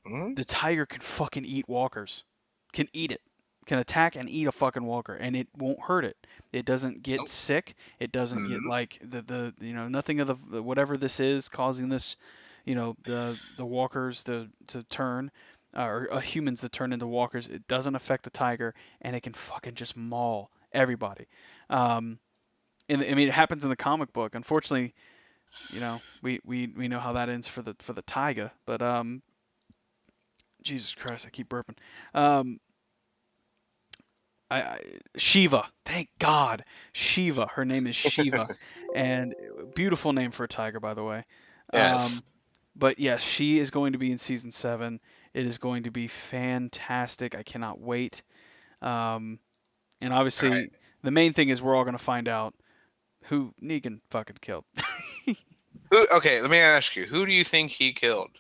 Hmm? The tiger can fucking eat walkers, can eat it, can attack and eat a fucking walker, and it won't hurt it. It doesn't get Nope. sick. It doesn't get Mhm. like the nothing of the whatever this is causing this, the walkers to turn, or humans to turn into walkers. It doesn't affect the tiger, and it can fucking just maul everybody. Um, and I mean, it happens in the comic book. Unfortunately, we know how that ends for the tiger, but Jesus Christ, I keep burping. Um, I Shiva. Thank God, Shiva. Her name is Shiva, and beautiful name for a tiger, by the way. Yes. Um, but yes, she is going to be in season 7. It is going to be fantastic. I cannot wait. Um, and All right. obviously, the main thing is we're all going to find out who Negan fucking killed. Who? Okay, let me ask you. Who do you think he killed?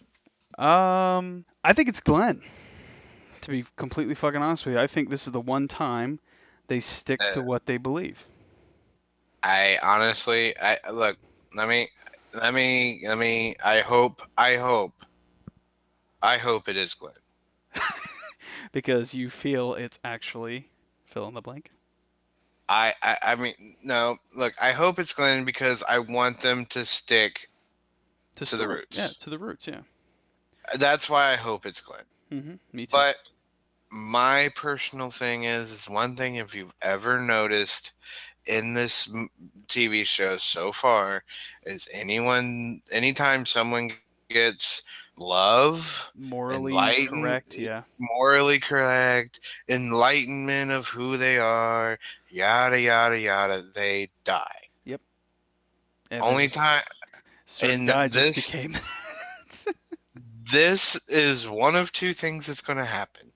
I think it's Glenn. To be completely fucking honest with you, I think this is the one time they stick Uh, to what they believe. I honestly, I look. Let me, let me. I hope it is Glenn. Because you feel it's actually fill in the blank I mean, no. Look, I hope it's Glenn because I want them to stick to to the story. Yeah, roots. to the roots. Yeah. That's why I hope it's Glenn. Me too. But my personal thing is one thing if you've ever noticed in this TV show so far is anytime someone gets love, Morally enlighten, correct. Yeah. morally correct, enlightenment of who they are, yada yada yada, they die. Yep. And Only there's time certain in guys which this became. this is one of two things that's going to happen.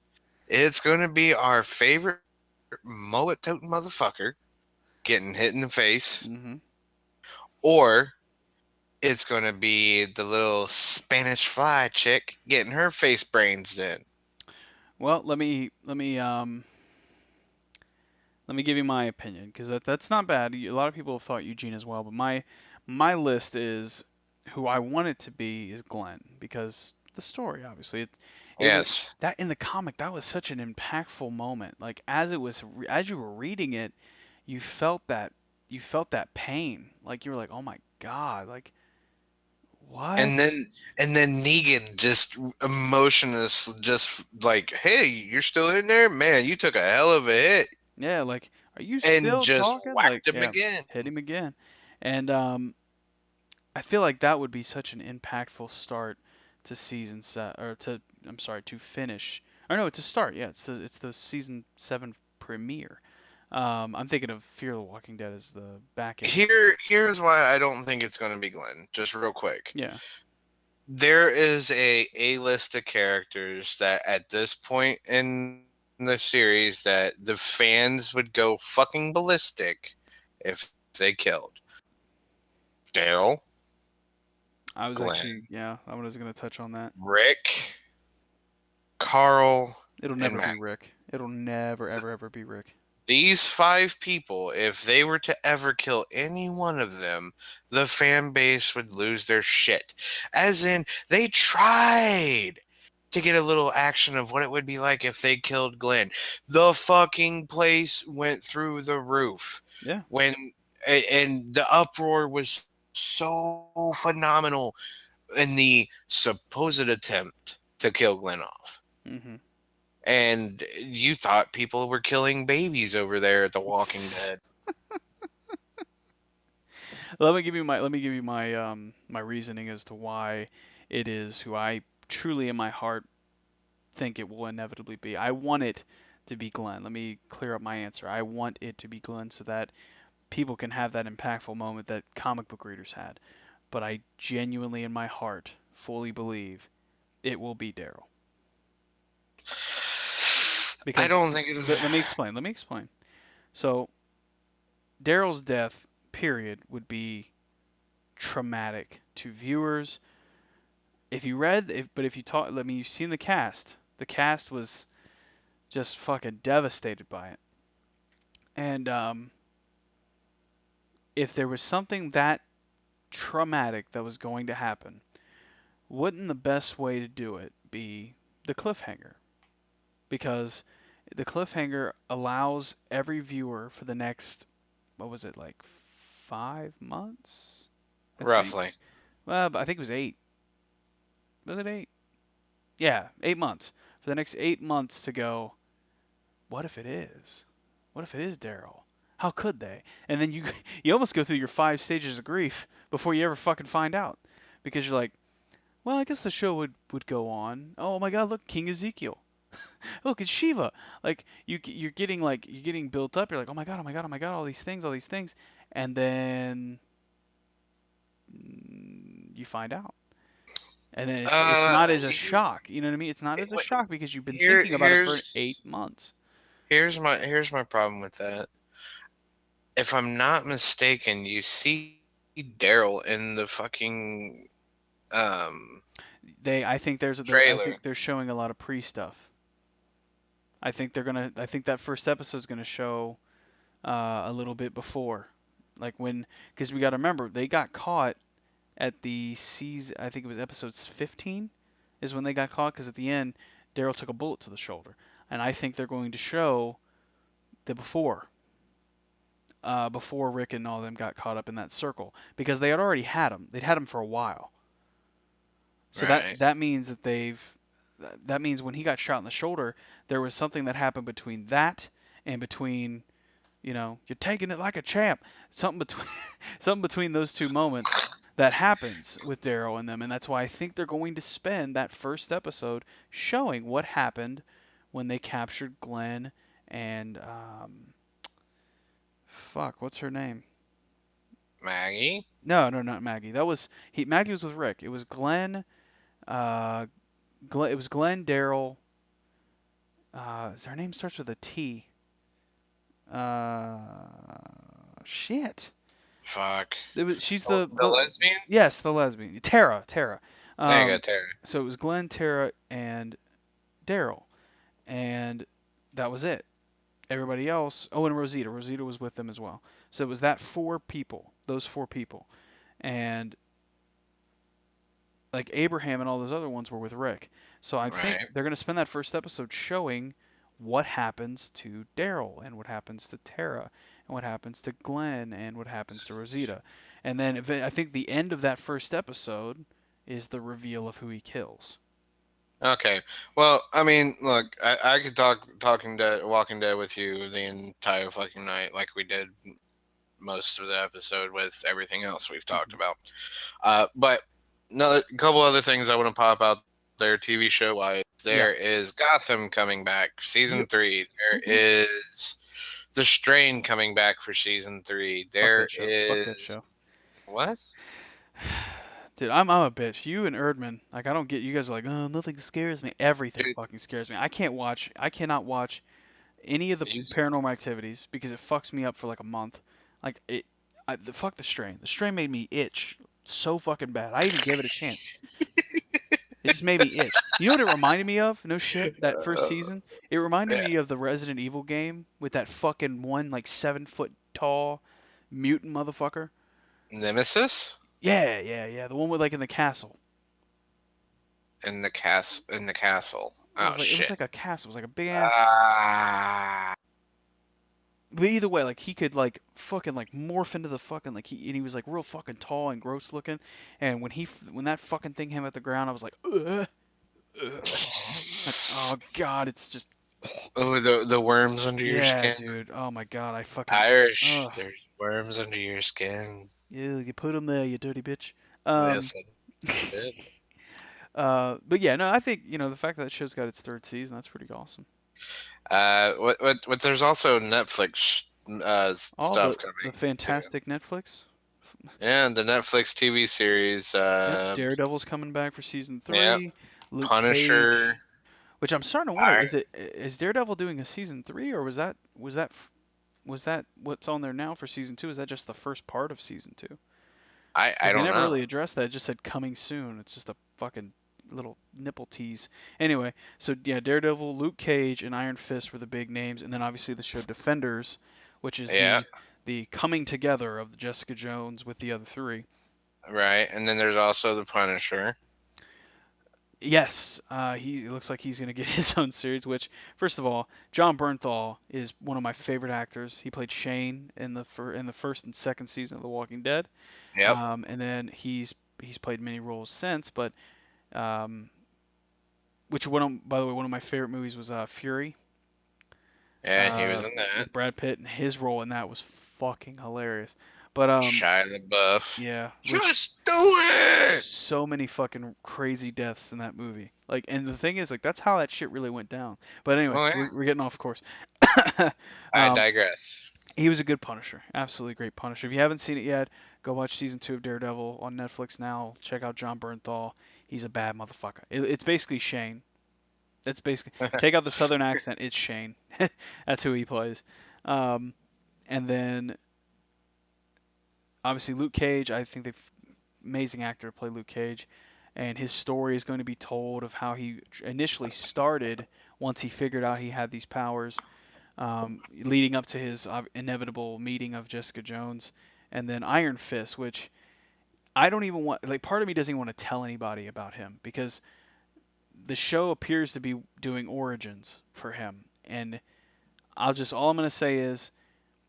It's going to be our favorite mullet toting motherfucker getting hit in the face, hmm or it's going to be the little Spanish fly chick getting her face brains in. Well, let me give you my opinion because that's not bad. A lot of people have thought Eugene as well, but my list is who I want it to be is Glenn because the story, obviously, it was Yes. that in the comic that was such an impactful moment. Like as it was as you were reading it, you felt that you felt that pain. Like you were like, oh my god, like what? And then Negan just emotionless, just like, hey, you're still in there, man. You took a hell of a hit, Yeah, like are you and still just talking? Like whacked him yeah, again. hit him again, and I feel like that would be such an impactful start to season set or to I'm sorry to finish or no to start yeah it's the season 7 premiere. I'm thinking of Fear the Walking Dead as the back end. Here's why I don't think it's going to be Glenn. Just real quick, Yeah, there is a list of characters that at this point in the series that the fans would go fucking ballistic if they killed Daryl, I was actually Glenn, yeah I was gonna touch on that. Rick, Carl, It'll and never be Mac. Rick. It'll never ever ever be Rick. These five people, if they were to ever kill any one of them, the fan base would lose their shit. As in, they tried to get a little action of what it would be like if they killed Glenn. The fucking place went through the roof Yeah. when and the uproar was so phenomenal in the supposed attempt to kill Glenn off. Mhm. And you thought people were killing babies over there at The Walking Dead. Let me give you my my reasoning as to why it is who I truly in my heart think it will inevitably be. I want it to be Glenn. Let me clear up my answer. I want it to be Glenn so that people can have that impactful moment that comic book readers had. But I genuinely, in my heart, fully believe it will be Daryl. I Because don't think it. let me explain. Let me explain. So Daryl's death, period, would be traumatic to viewers. If you read, but if you talk, I mean, you've seen the cast. The cast was just fucking devastated by it. And if there was something that traumatic that was going to happen, wouldn't the best way to do it be the cliffhanger? Because the cliffhanger allows every viewer for the next, what was it, like 5 months? I think. Roughly. Well, I think it was 8. Was it 8? Yeah, 8 months. For the next 8 months to go, what if it is? What if it is Daryl? How could they? And then you you almost go through your 5 stages of grief before you ever fucking find out, because you're like, well, I guess the show would go on. Oh my God, look, King Ezekiel. Look, it's Shiva. Like you're getting built up. You're like, oh my God, oh my God, oh my God, all these things, and then you find out, and then it's Uh, not as a shock. You know what I mean? It's not as a wait, shock because you've been here thinking about it for here's 8 months. here's my problem with that. If I'm not mistaken, you see Daryl in the fucking um I think I trailer. think they're showing a lot of pre stuff. I think that first episode is gonna show a little bit before, like when, because we got to remember they got caught at the season. I think it was episodes 15 is when they got caught because at the end Daryl took a bullet to the shoulder, and I think they're going to show the before Rick and all them got caught up in that circle because they had already had him. They'd had him for a while. So Right. that means that means when he got shot in the shoulder, there was something that happened between that and between, you're taking it like a champ. Something between something between those two moments that happened with Daryl and them, and that's why I think they're going to spend that first episode showing what happened when they captured Glenn and fuck, what's her name? Maggie? No, no, not Maggie. That was Maggie was with Rick. It was Glenn. Uh, Glenn. It was Glenn, Daryl. Her name starts with a T. Uh, shit. Fuck. She's The the lesbian? yes, the lesbian. Tara. There you go, Um, Terry. so it was Glenn, Tara, and Daryl, and that was it. Everybody else. Oh, and Rosita. Rosita was with them as well. So it was that four people. Those four people, and like Abraham and all those other ones were with Rick. So I think Right. they're going to spend that first episode showing what happens to Daryl and what happens to Tara and what happens to Glenn and what happens to Rosita. And then I think the end of that first episode is the reveal of who he kills. Okay. Well, I mean, look, I could talking Dead, Walking Dead with you the entire fucking night, like we did most of the episode with everything else we've talked Hmm. about. But no, a couple other things I want to pop out there, TV show wise. There Yeah. is Gotham coming back, season Yep. 3. There Hmm. is The Strain coming back for season 3. Fuck There that show. Fuck that is show. what? Dude, I'm a bitch. You and Erdman, like I don't get. You guys are like, oh, nothing scares me. Everything Dude, fucking scares me. I can't watch. I cannot watch any of the you, paranormal activities because it fucks me up for like a month. Like fuck the strain. The strain made me itch so fucking bad. I even gave it a chance. It just made me itch. You know what it reminded me of? No shit. That first uh, season, it reminded yeah, me of the Resident Evil game with that fucking one like 7 foot tall mutant motherfucker. Nemesis Yeah. The one with like in the castle. in the castle. It Oh was like shit. a castle. It was like a big ass. Ah, But either way, like he could like fucking like morph into the fucking like he was like real fucking tall and gross looking. And when that fucking thing hit at the ground, I was like, ugh. Like oh god, it's just oh, the worms under your yeah, skin. dude. Oh my god, I fucking Irish. ugh. There's worms under your skin. Yeah, you put them there, you dirty bitch. Um, Yes, I did. but yeah, no, I think the fact that that show's got its third season, that's pretty awesome. What? There's also Netflix All stuff the coming too. fantastic Netflix. Yeah, the Netflix TV series. Yep, Daredevil's coming back for season Yeah, 3. Luke Punisher. Cage. Which I'm starting to wonder, Iron. is Daredevil doing a season 3 or was that what's on there now for season 2? Is that just the first part of season 2? I Because they don't never know. really addressed that. It just said coming soon. It's just a fucking little nipple tease. Anyway, so yeah, Daredevil, Luke Cage, and Iron Fist were the big names, and then obviously the show Defenders, which is Yeah, the coming together of Jessica Jones with the other three. right. And then there's also the Punisher. Yes, it looks like he's going to get his own series. Which, first of all, John Bernthal is one of my favorite actors. He played Shane in the first and second season of The Walking Dead, Yep. and then he's played many roles since. But um, by the way, one of my favorite movies was Fury Yeah, he was in that. with Brad Pitt, and his role in that was fucking hilarious. But Shia LaBeouf. yeah, with Just do it. so many fucking crazy deaths in that movie. Like, and the thing is, like, that's how that shit really went down. But anyway, Oh yeah. we're getting off course. I um, digress. he was a good Punisher, absolutely great Punisher. If you haven't seen it yet, go watch season 2 of Daredevil on Netflix now. Check out John Bernthal. He's a bad motherfucker. It's basically Shane. That's basically take out the Southern accent. It's Shane. That's who he plays. Um, and then obviously Luke Cage. I think they've amazing actor to play Luke Cage, and his story is going to be told of how he initially started once he figured out he had these powers, leading up to his inevitable meeting of Jessica Jones, and then Iron Fist, which I don't even want. Like, part of me doesn't even want to tell anybody about him because the show appears to be doing origins for him, and all I'm gonna say is.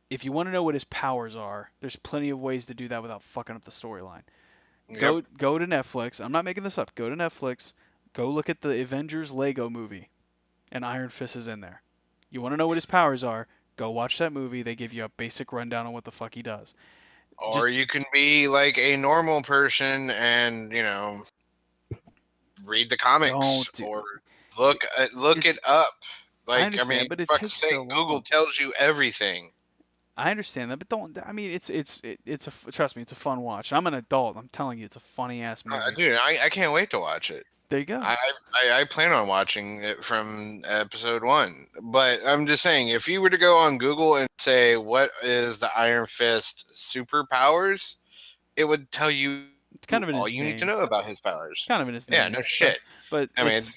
If you want to know what his powers are, there's plenty of ways to do that without fucking up the storyline. Yep. Go to Netflix. I'm not making this up. Go to Netflix. Go look at the Avengers Lego movie, and Iron Fist is in there. You want to know what his powers are? Go watch that movie. They give you a basic rundown on what the fuck he does. Or Just you can be like a normal person and read the comics don't do. or It, look it up. I Like I understand, mean, but it fuck's takes so sake, Google long. tells you everything. I understand that, but don't. I mean, it's trust me, it's a fun watch. I'm an adult. I'm telling you, it's a funny ass movie. Dude, I can't wait to watch it. There you go. I plan on watching it from episode one. But I'm just saying, if you were to go on Google and say, what is the Iron Fist superpowers? It would tell you It's all kind of in you his need to know name. about his powers. Kind of in his Yeah, no name. shit. But I like,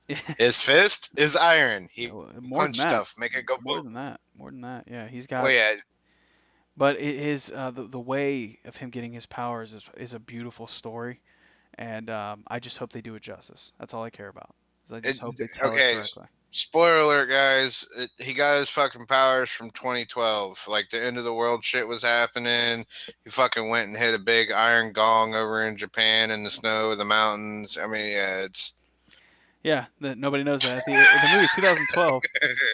mean, his fist is iron. He more than punch that. stuff, make it go More boom. than that. More than that. Yeah, he's Oh got. yeah, But his the way of him getting his powers is a beautiful story, and I just hope they do it justice. That's all I care about. Is I It, just hope they tell it okay, correctly. spoiler alert, guys. He got his fucking powers from 2012. Like the end of the world shit was happening. He fucking went and hit a big iron gong over in Japan in the snow, the mountains. I mean, yeah, it's. Yeah, nobody knows that. The movie 2012,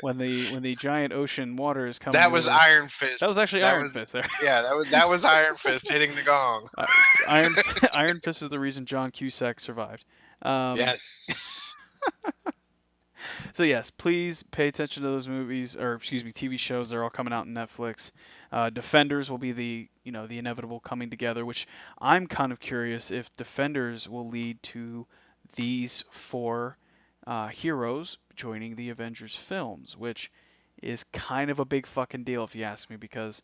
when the giant ocean water is coming That was over, Iron that was Fist. actually That Iron was, Fist there. yeah, that was Iron Fist hitting the gong. Uh, Iron Iron Fist is the reason John Cusack survived. Um, Yes. so yes, please pay attention to those movies, or excuse me, TV shows. They're all coming out on Netflix. Defenders will be the inevitable coming together, which I'm kind of curious if Defenders will lead to these four heroes joining the Avengers films, which is kind of a big fucking deal if you ask me, because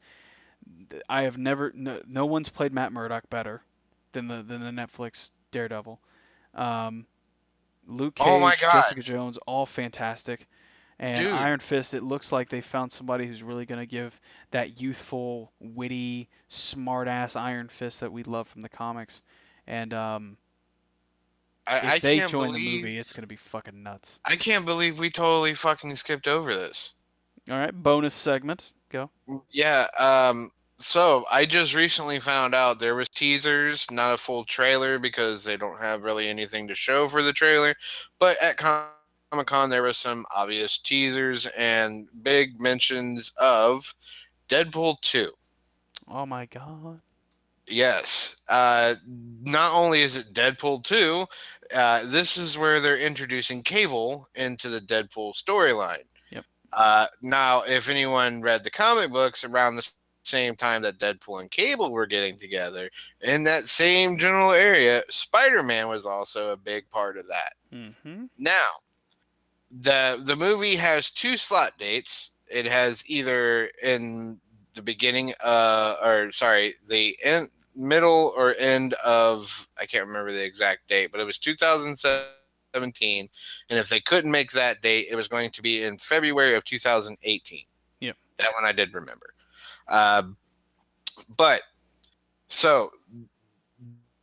I have never no one's played Matt Murdock better than the Netflix Daredevil. Um, Luke Oh my Cage, god, Jessica Jones, all fantastic. And dude. Iron Fist, it looks like they found somebody who's really going to give that youthful, witty, smart-ass Iron Fist that we love from the comics. And if I they can't join the believe movie, it's going to be fucking nuts. I can't believe we totally fucking skipped over this. All right, bonus segment. Go. Yeah, so I just recently found out there was teasers, not a full trailer because they don't have really anything to show for the trailer. But at Comic Con there was some obvious teasers and big mentions of Deadpool 2. Oh my god. Yes. Not only is it Deadpool 2, this is where they're introducing Cable into the Deadpool storyline. Yep. Now, if anyone read the comic books around the same time that Deadpool and Cable were getting together, in that same general area, Spider Man was also a big part of that. Mm-hmm. Now, the movie has two slot dates. It has either in the beginning, or sorry, the end, middle or end of, I can't remember the exact date, but it was 2017. And if they couldn't make that date, it was going to be in February of 2018. Yep. That one I did remember. Uh, but so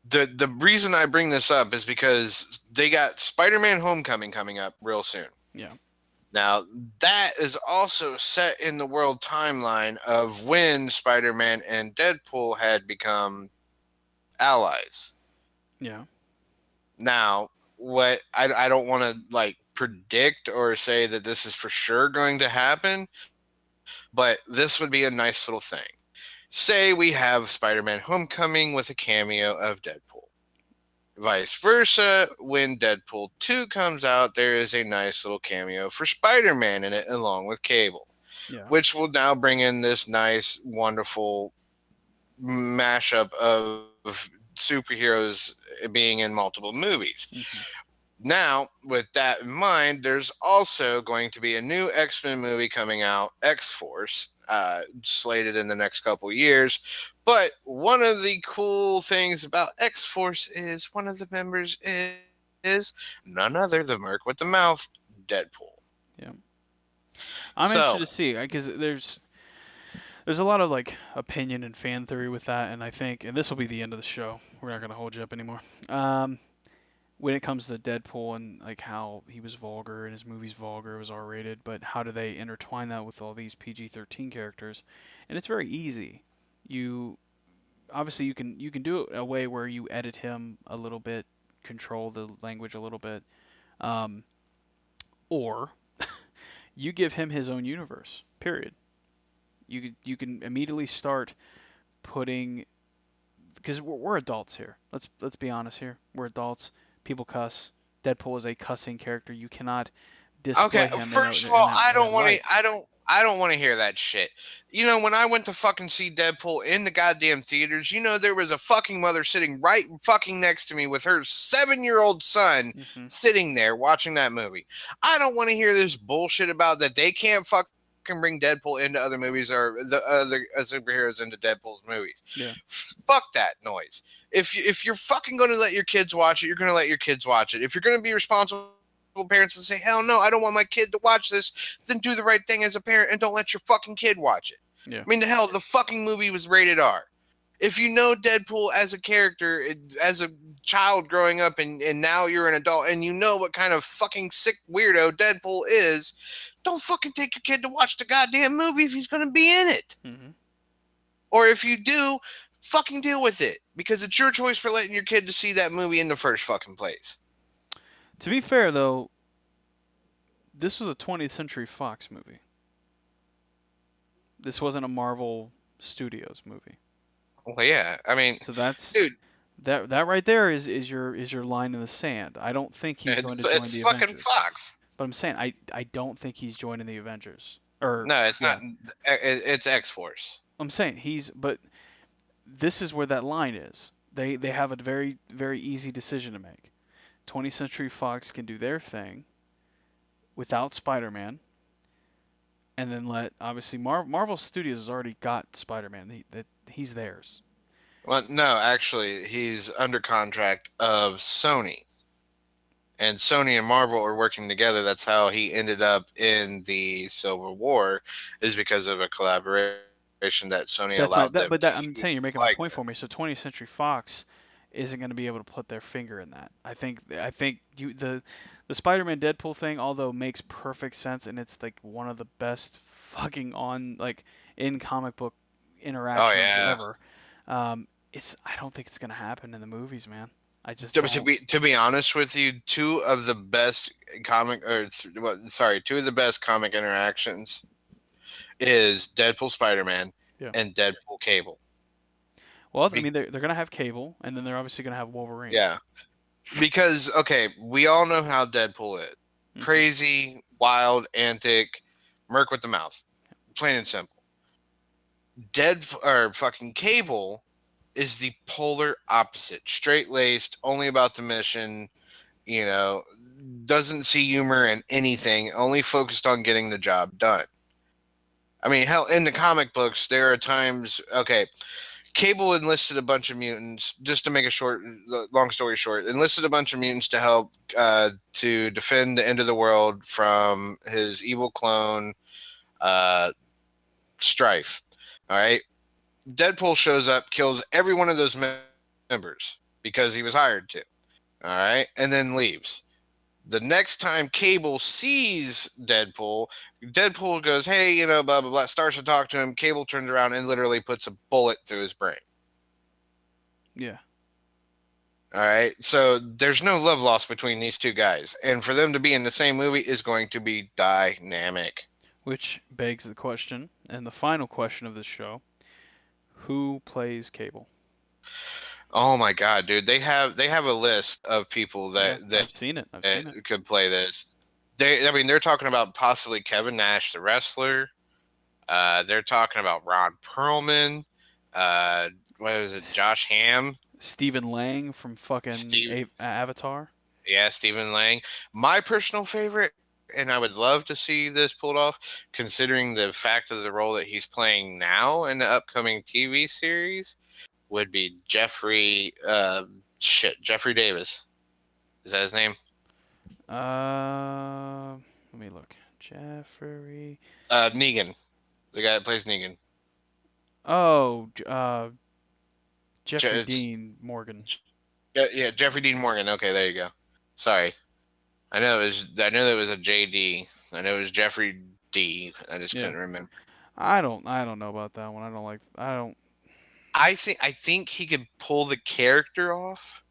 the reason I bring this up is because they got Spider-Man Homecoming coming up real soon. Yeah. Now, that is also set in the world timeline of when Spider-Man and Deadpool had become allies. Yeah. Now, what I don't want to like predict or say that this is for sure going to happen, but this would be a nice little thing. Say we have Spider-Man Homecoming with a cameo of Deadpool. Vice versa, when Deadpool 2 comes out, there is a nice little cameo for Spider Man in it along with Cable, Yeah. which will now bring in this nice, wonderful mashup of superheroes being in multiple movies. Mm-hmm. Now, with that in mind, there's also going to be a new X-Men movie coming out, X-Force, slated in the next couple years. But one of the cool things about X-Force is one of the members is none other the Merc with the Mouth, Deadpool. Yeah. I'm So, interested to see because there's a lot of like opinion and fan theory with that, and I think, and this will be the end of the show. We're not gonna hold you up anymore. When it comes to Deadpool and like how he was vulgar and his movies vulgar, it was R-rated, but how do they intertwine that with all these PG-13 characters? And it's very easy. You obviously you can do it a way where you edit him a little bit, control the language a little bit, um, or you give him his own universe. Period. You can immediately start putting, because we're adults here. Let's be honest here. We're adults. People cuss. Deadpool is a cussing character. You cannot okay, display him in, a, first of in all, that in that light. I don't want to hear that shit. You know, when I went to fucking see Deadpool in the goddamn theaters, you know there was a fucking mother sitting right fucking next to me with her 7-year-old son Hmm. sitting there watching that movie. I don't want to hear this bullshit about that they can't fucking bring Deadpool into other movies or the other superheroes into Deadpool's movies. Yeah. Fuck that noise. If you're fucking going to let your kids watch it, you're going to let your kids watch it. If you're going to be responsible parents and say, hell no, I don't want my kid to watch this, then do the right thing as a parent and don't let your fucking kid watch it. I mean, Yeah. the hell, the fucking movie was rated R. If you know Deadpool as a character, as a child growing up and now you're an adult and you know what kind of fucking sick weirdo Deadpool is, don't fucking take your kid to watch the goddamn movie if he's gonna be in it. Hmm. Or if you do, fucking deal with it. Because it's your choice for letting your kid to see that movie in the first fucking place. To be fair, though, this was a 20th Century Fox movie. This wasn't a Marvel Studios movie. Well, yeah. I mean, So that's dude, that right there is your line in the sand. I don't think he's going to join it's the fucking Avengers. Fox. But I'm saying I don't think he's joining the Avengers. Or No, it's not. yeah, It's X Force. I'm saying he's but this is where that line is. They have a very easy decision to make. 20th Century Fox can do their thing without Spider-Man, and then let obviously Marvel Studios has already got Spider-Man. He's theirs. Well, no, actually, he's under contract of Sony, and Sony and Marvel are working together. That's how he ended up in the Civil War, is because of a collaboration that Sony allowed That's my them that, to but that use I'm saying you're making my like point for me. So 20th Century Fox isn't going to be able to put their finger in that. I think the Spider-Man Deadpool thing, although makes perfect sense and it's like one of the best fucking on like in comic book oh interactions yeah. ever. It's I don't think it's going to happen in the movies, man. I just To don't. be honest with you, two of the best two of the best comic interactions is Deadpool Spider Man Yeah. and Deadpool Cable. Well, I Be- mean they're going to have Cable and then they're obviously going to have Wolverine. yeah, because okay, we all know how Deadpool is: Hmm. crazy, wild, antic, merc with the mouth, plain and simple. Dead or fucking Cable is the polar opposite: straight laced, only about the mission. You know, doesn't see humor in anything, only focused on getting the job done. I mean, hell, in the comic books, there are times. Okay, Cable enlisted a bunch of mutants. Just to make a long story short, enlisted a bunch of mutants to help to defend the end of the world from his evil clone, uh, Strife. All right, Deadpool shows up, kills every one of those members because he was hired to. All right, and then leaves. The next time Cable sees Deadpool, Deadpool goes, "Hey, blah blah blah." Starts to talk to him. Cable turns around and literally puts a bullet through his brain. Yeah. All right, so there's no love lost between these two guys, and for them to be in the same movie is going to be dynamic. Which begs the question, and the final question of this show: who plays Cable? Oh my god, dude! They have a list of people Yeah, that I've seen it. I've seen it. could play this. I mean, they're talking about possibly Kevin Nash, the wrestler. They're talking about Ron Perlman. Uh, what is it? Josh Hamm, Stephen Lang from fucking Steve. Avatar. Yeah, Stephen Lang. My personal favorite, and I would love to see this pulled off, considering the fact of the role that he's playing now in the upcoming TV series, would be Jeffrey Davis. Is that his name? Uh, Let me look. Jeffrey. Negan, the guy that plays Negan. Oh, Jeffrey It's Dean Morgan. yeah, Jeffrey Dean Morgan. Okay, there you go. Sorry, I know that was a JD. I know it was Jeffrey D. I just Yeah. couldn't remember. I don't know about that one. I don't like. I don't. I think he could pull the character off,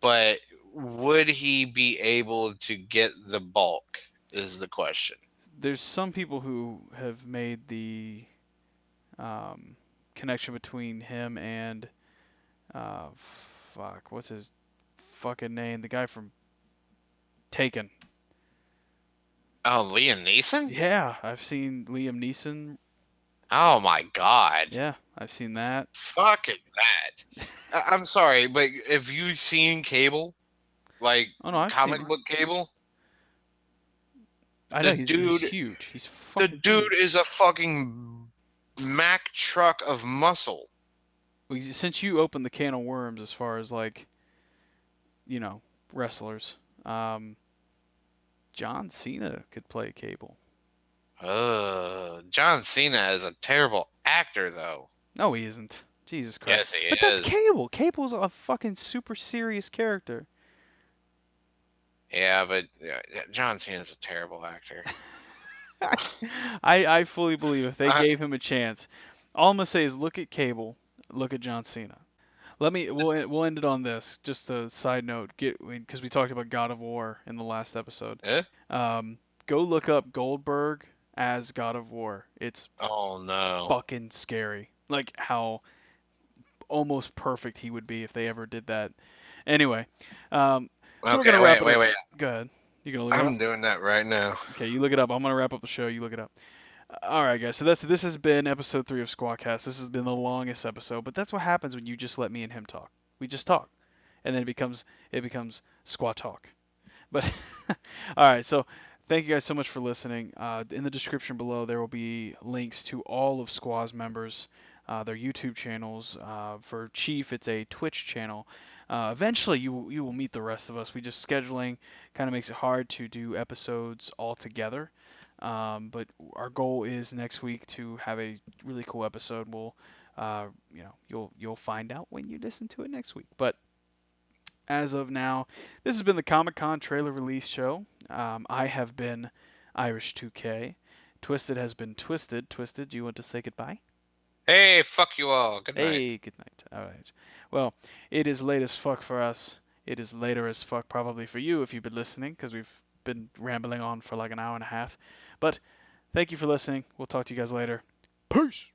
but would he be able to get the bulk? Is the question. There's some people who have made the um, connection between him and fuck, what's his fucking name? The guy from Taken. Oh, Liam Neeson? Yeah, I've seen Liam Neeson. Oh my god! Yeah, I've seen that. Fucking that! I'm sorry, but have you seen Cable? Like Oh no, I've seen comic it. book Cable? I The know he's dude, huge. He's the fucking dude huge. is a fucking Mack truck of muscle. Well, since you opened the can of worms as far as like you know wrestlers, um, John Cena could play Cable. John Cena is a terrible actor, though. No, he isn't. Jesus Christ. Yes, he But that's is. Cable. Cable's a fucking super serious character. Yeah, but John Cena's a terrible actor. I fully believe if they I, gave him a chance, all I'm gonna say is look at Cable, look at John Cena. We'll end it on this. Just a side note, because we talked about God of War in the last episode. eh? Go look up Goldberg as God of War. It's Oh no. fucking scary. Like how almost perfect he would be if they ever did that. Anyway, so we're Okay, gonna wrap wait, it wait, up. wait. Go ahead. You gonna look it up? I'm doing that right now. Okay, you look it up. I'm gonna wrap up the show. You look it up. All right, guys. So this has been episode 3 of SquaaCast. This has been the longest episode, but that's what happens when you just let me and him talk. We just talk, and then it becomes Squaw Talk. But all right, so thank you guys so much for listening. In the description below, there will be links to all of Squaw's members, their YouTube channels. For Chief, it's a Twitch channel. Eventually, you will meet the rest of us. We just scheduling kind of makes it hard to do episodes all together. But our goal is next week to have a really cool episode. You'll find out when you listen to it next week. But as of now, this has been the Comic Con trailer release show. I have been Irish2K. Twisted has been Twisted. Twisted, do you want to say goodbye? Hey, fuck you all. Good night. Hey, good night. All right. Well, it is late as fuck for us. It is later as fuck probably for you if you've been listening, because we've been rambling on for like an hour and a half. But thank you for listening. We'll talk to you guys later. Peace.